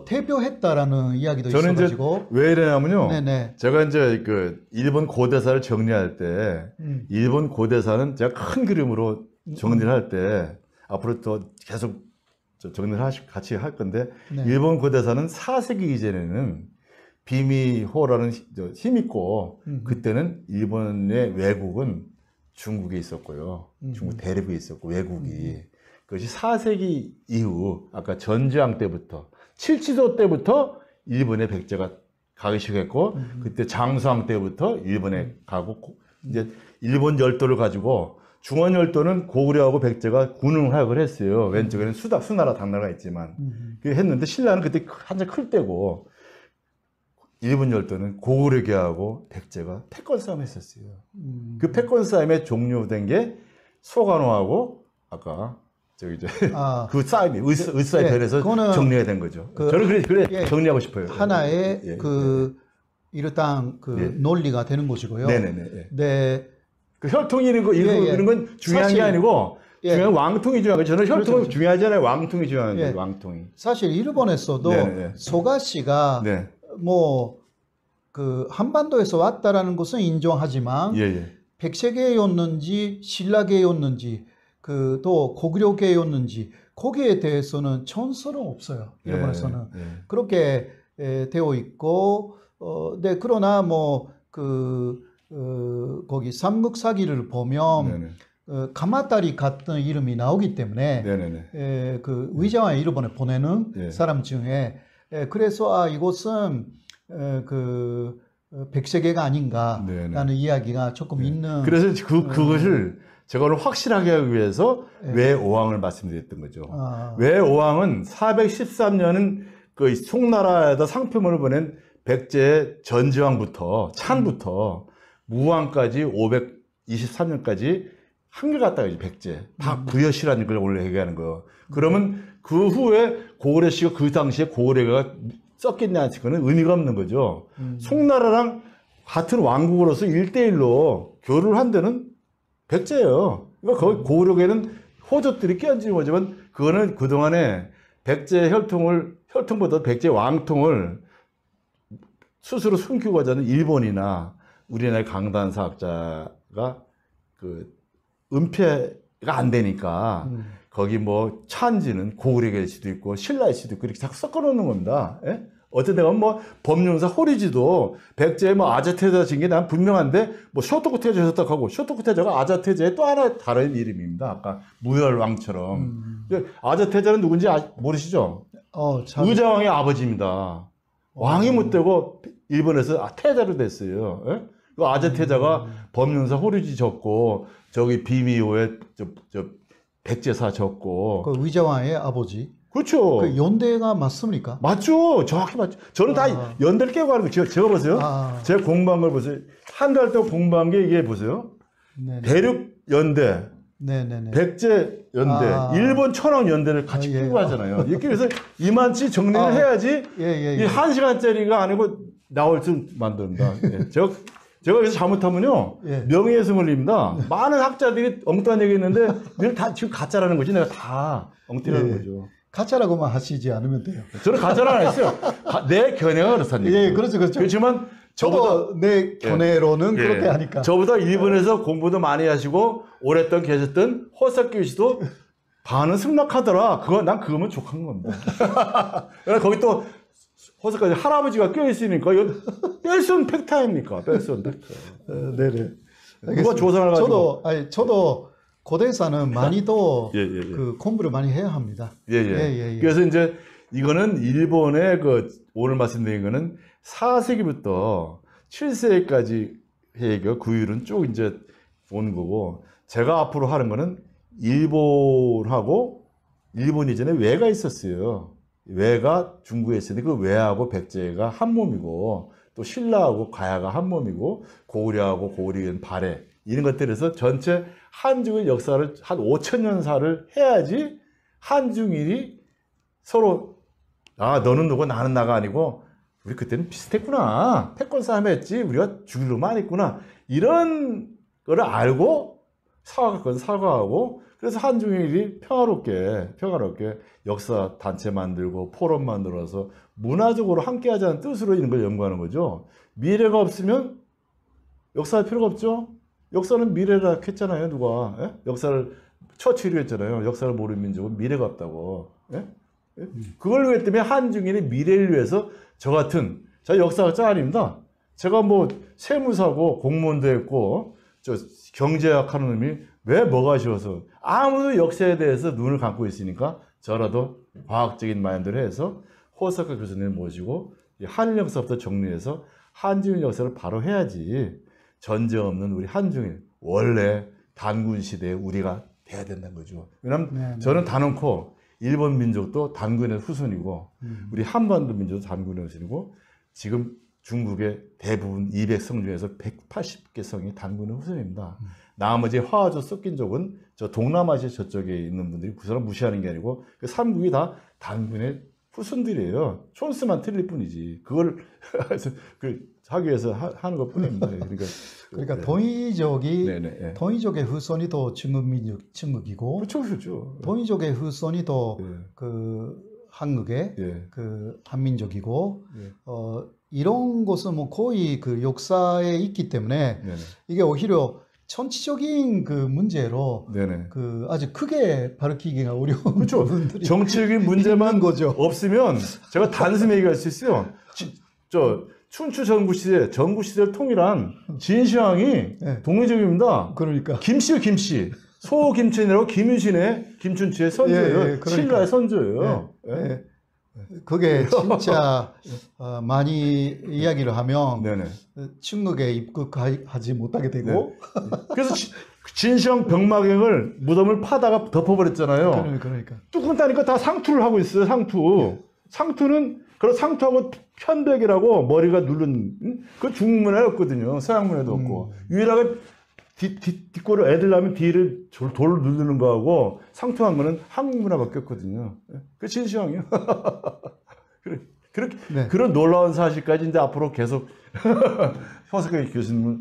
대표했다라는 이야기도 있어가지고 왜 이러냐면요. 네네. 제가 이제 그 일본 고대사를 정리할 때 일본 고대사는 제가 큰 그림으로 정리를 할 때 앞으로 더 계속 정리를 같이 할 건데 일본 고대사는 4세기 이전에는 비미호라는 힘있고 그때는 일본의 외국은 중국에 있었고요. 중국 대륙에 있었고 외국이 그것이 4세기 이후 아까 전주왕 때부터 칠지도 때부터 일본의 백제가 가기 시작했고 그때 장수왕 때부터 일본에 가고 이제 일본 열도를 가지고 중원 열도는 고구려하고 백제가 군흥학을 했어요. 왼쪽에는 수나라 당나라가 있지만 그렇게 했는데 신라는 그때 한참 클 때고 일본 열도는 고구려계하고 백제가 패권 싸움 했었어요. 그 패권 싸움에 종료된 게 소관호하고 아까 그 싸움이 을사의 별에서 정리가 된 거죠. 저는 그래 정리하고 싶어요. 하나의 이르당 논리가 되는 것이고요. 네네네. 그 혈통이 이런 건 중요한 게 아니고 중요한 왕통이 중요한 거예요. 저는 혈통이 중요하잖아요. 왕통이 중요한 거예요. 왕통이. 사실 일본에서도 소가시가 뭐 그 한반도에서 왔다라는 것은 인정하지만 백제계였는지 신라계였는지 또 고구려계였는지 거기에 대해서는 전설은 없어요. 일본에서는 그렇게 되어 있고 그러나 뭐 거기 삼국사기를 보면 가마다리 같은 이름이 나오기 때문에 그 의장을 일본에 보내는 사람 중에 그래서 이곳은 그 백세계가 아닌가라는 이야기가 조금 있는. 그래서 그것을 제가 오늘 확실하게 하기 위해서 외오왕을 말씀드렸던 거죠. 외오왕은 413년은 그 송나라에다 상표문을 보낸 백제의 전지왕부터 찬부터 무왕까지 523년까지 한결같다 백제 다 부여시라는 걸 원래 얘기하는 거예요. 그러면 그 후에 고구려씨가 그 당시에 고구려가 썼겠냐 그거는 의미가 없는 거죠. 송나라랑 같은 왕국으로서 1대1로 교류를 한 데는 백제예요. 그러니까 거기 고구려계는 호족들이 끼얹은 거지만 그거는 그동안에 백제 혈통보다 백제 왕통을 스스로 숨기고 하자는 일본이나 우리나라의 강단 사학자가 그 은폐가 안 되니까 거기 뭐 찬지는 고구려계일 수도 있고 신라일 수도 있고 이렇게 자꾸 섞어 놓는 겁니다. 어쨌든 내가 뭐 법륜사 호리지도 백제의 뭐 아자태자 진 게 난 분명한데 뭐 쇼토쿠 태자였다고 하고 쇼토쿠 태자가 아자태자의 또 하나 다른 이름입니다. 아까 무열왕처럼. 아자태자는 누군지 모르시죠? 의자왕의 아버지입니다. 왕이 못 되고 일본에서 태자로 됐어요. 예? 그 아제 태자가 법륜사 호르지 졌고 저기 비미호에 저 백제사 졌고. 그 의자왕의 아버지. 그렇죠. 그 연대가 맞습니까? 맞죠. 정확히 맞죠. 저는 다 연대를 깨고 하는 거예요. 제가 보세요. 제가 공부한 걸 보세요. 한 달 동안 공부한 게 이게 보세요. 네네. 대륙 연대, 네네네. 백제 연대, 일본 천황 연대를 같이 끼고 하잖아요. 이렇게 해서 이만치 정리를 해야지 이 1시간짜리가 아니고 나올 줄 만든다. 예. 제가 여기서 잘못하면요 명예훼손 걸립니다. 많은 학자들이 엉뚱한 얘기 했는데 늘 다 지금 가짜라는 거지. 내가 다 엉뚱하는 거죠. 가짜라고만 하시지 않으면 돼요. 저는 가짜는 안 했어요. 내 견해가 그렇다는 얘기예요. 예, 그렇죠. 그렇지만 저도 내 견해로는 그렇게 하니까. 저보다 일본에서 공부도 많이 하시고 오랫동안 계셨던 호사키 씨도 반은 승낙하더라. 난 그거면 족한 겁니다. 거기 또 호사키 할아버지가 껴있으니까 이거 뺄 수 없는 팩트 아닙니까? 뺄 수 없는 팩트. 네네. 누가 조사를 가지고. 저도 고대사는 많이 더 그 공부를 많이 해야 합니다. 그래서 이제 이거는 일본의 오늘 말씀드린 거는 4세기부터 7세기까지 해가 구율은 쭉 이제 온 거고, 제가 앞으로 하는 거는 일본 이전에 외가 있었어요. 외가 중국에 있었는데 그 외하고 백제가 한 몸이고, 또 신라하고 가야가 한 몸이고, 고구려하고 고구려는 발해 이런 것들에서 전체 한중의 역사를 한 5,000년사를 해야지 한중일이 서로 너는 누구 나는 나가 아니고 우리 그때는 비슷했구나. 패권 싸움 했지. 우리가 죽일로만 했구나. 이런 거를 알고 사과하고 그래서 한중일이 평화롭게 역사 단체 만들고 포럼 만들어서 문화적으로 함께 하자는 뜻으로 이런 걸 연구하는 거죠. 미래가 없으면 역사할 필요가 없죠. 역사는 미래라 했잖아요. 누가. 예? 역사를 처치로 했잖아요. 역사를 모르는 민족은 미래가 없다고. 예? 그걸 위해 때문에 한중일의 미래를 위해서 저 역사학자 아닙니다. 제가 뭐 세무사고 공무원도 했고 저 경제학 하는 놈이 왜 뭐가 쉬워서 아무도 역사에 대해서 눈을 감고 있으니까 저라도 과학적인 마인드를 해서 호사카 교수님을 모시고 한일 역사부터 정리해서 한중일 역사를 바로 해야지 전쟁 없는 우리 한중일 원래 단군 시대에 우리가 돼야 된다는 거죠. 왜냐하면 저는 단언코 일본 민족도 단군의 후손이고 우리 한반도 민족도 단군의 후손이고 지금 중국의 대부분 200성 중에서 180개 성이 단군의 후손입니다. 나머지 화하조 섞인족은 저 동남아시아 저쪽에 있는 분들이 그 사람 무시하는 게 아니고 그 3국이 다 단군의 후손들이에요. 촌스만 틀릴 뿐이지. 그걸 하기 위해서 하는 것 뿐입니다. 그러니까 동이족의 후손이 더 중국이고, 그렇죠. 동이족의 후손이 더 한국의 한민족이고, 이런 것은 뭐 거의 그 역사에 있기 때문에 이게 오히려 정치적인 그 문제로 아주 크게 밝히기가 어려운 부분들이 정치적인 문제만 거죠. 없으면 제가 단순히 얘기할 수 있어요. 춘추 전국시대를 통일한 진시황이 동의적입니다. 그러니까 김씨 소김춘이라고 김춘추의 선조예요. 신라의 선조예요. 그게 진짜 많이 이야기를 하면 중국에 입국하지 못하게 되고 그래서 진시황 병마경을 무덤을 파다가 덮어버렸잖아요. 그러니까 뚜껑 따니까 다 상투를 하고 있어요. 상투는 그런 상투하고 편백이라고 머리가 누른 그 중국 문화였거든요. 서양 문화도 없고 유일하게 뒷골을 애들 낳으면 뒤를 돌을 누르는 거하고 상투한 거는 한국 문화밖에 없거든요. 그 진시황이요. 그렇게 그런 놀라운 사실까지 이제 앞으로 계속 호사카 교수님을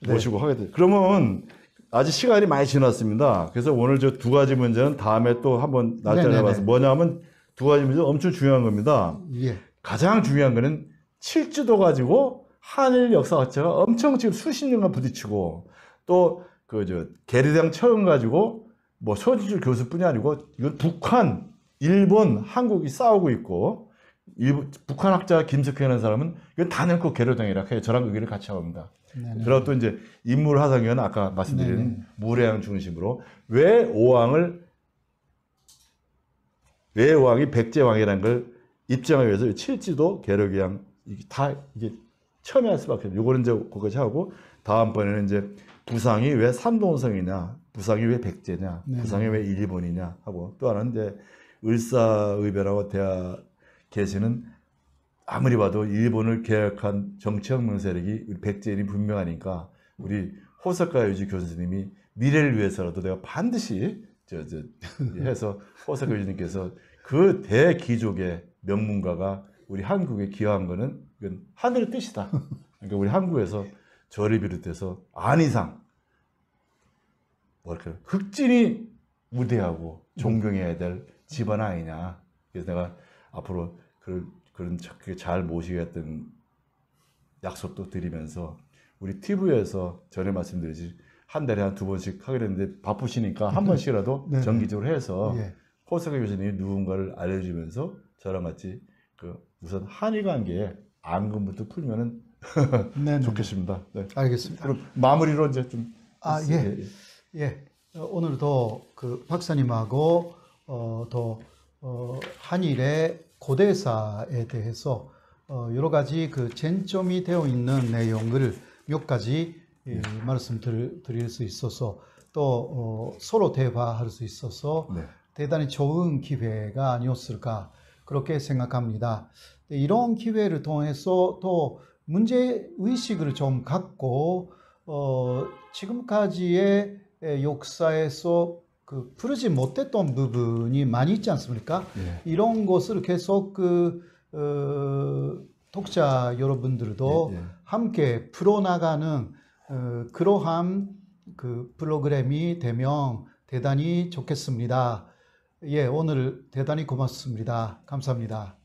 모시고 하게 돼요. 그러면 아직 시간이 많이 지났습니다. 그래서 오늘 저 두 가지 문제는 다음에 또 한번 날짜를 잡아서 뭐냐면 두 가지 문제 엄청 중요한 겁니다. 가장 중요한 거는 칠지도 가지고 한일 역사 자체가 엄청 지금 수십 년간 부딪히고 또 계리대왕 처음 가지고 뭐 서지주 교수뿐이 아니고 이건 북한, 일본, 한국이 싸우고 있고 북한 학자 김석현이라는 사람은 이건 단연코 계리대왕이라 해요. 저랑 의견을 같이 합니다. 그리고 또 이제 인물 하상현 아까 말씀드린 무례왕 중심으로 왜 오왕이 백제왕이라는 걸 입증하기 위해서 칠지도 계력이양 다 이게 첨예할 수밖에 없어요. 요거는 이제 거기까지 하고 다음번에는 이제 부상이 왜 삼동성이냐, 부상이 왜 백제냐, 네. 부상이 왜 일본이냐 하고 또 하나는 이제 을사의배라고 대하 계시는 아무리 봐도 일본을 개혁한 정치혁명 세력이 우리 백제인이 분명하니까 우리 호석가 유지 교수님이 미래를 위해서라도 내가 반드시 해서 호석가 유지님께서 그 대기족의 명문가가 우리 한국에 기여한 거는 이건 하늘의 뜻이다. 그러니까 우리 한국에서 저를 비롯해서 안이상 뭐랄까 흑진이 우대하고 존경해야 될 집안 아니냐. 그래서 내가 앞으로 그런 잘 모시겠다는 약속도 드리면서 우리 TV에서 전에 말씀드렸지 한 달에 한 2번씩 하게 됐는데 바쁘시니까 한 번씩이라도 네. 정기적으로 해서 예. 호석가 교수님이 누군가를 알려주면서 저랑 같이 우선 한일 관계에 앙금부터 풀면은 네, 좋겠습니다. 네. 알겠습니다. 그럼 마무리로 이제 좀 예. 오늘도 그 박사님하고 한일의 고대사에 대해서 여러 가지 그 쟁점이 되어 있는 내용을 몇 가지 말씀드릴 수 있어서 또 서로 대화할 수 있어서 네. 대단히 좋은 기회가 아니었을까 그렇게 생각합니다. 이런 기회를 통해서 또 문제 의식을 좀 갖고 지금까지의 역사에서 그 풀지 못했던 부분이 많이 있지 않습니까? 예. 이런 것을 계속 독자 여러분들도 함께 풀어나가는 그러한 그 프로그램이 되면 대단히 좋겠습니다. 예, 오늘 대단히 고맙습니다. 감사합니다.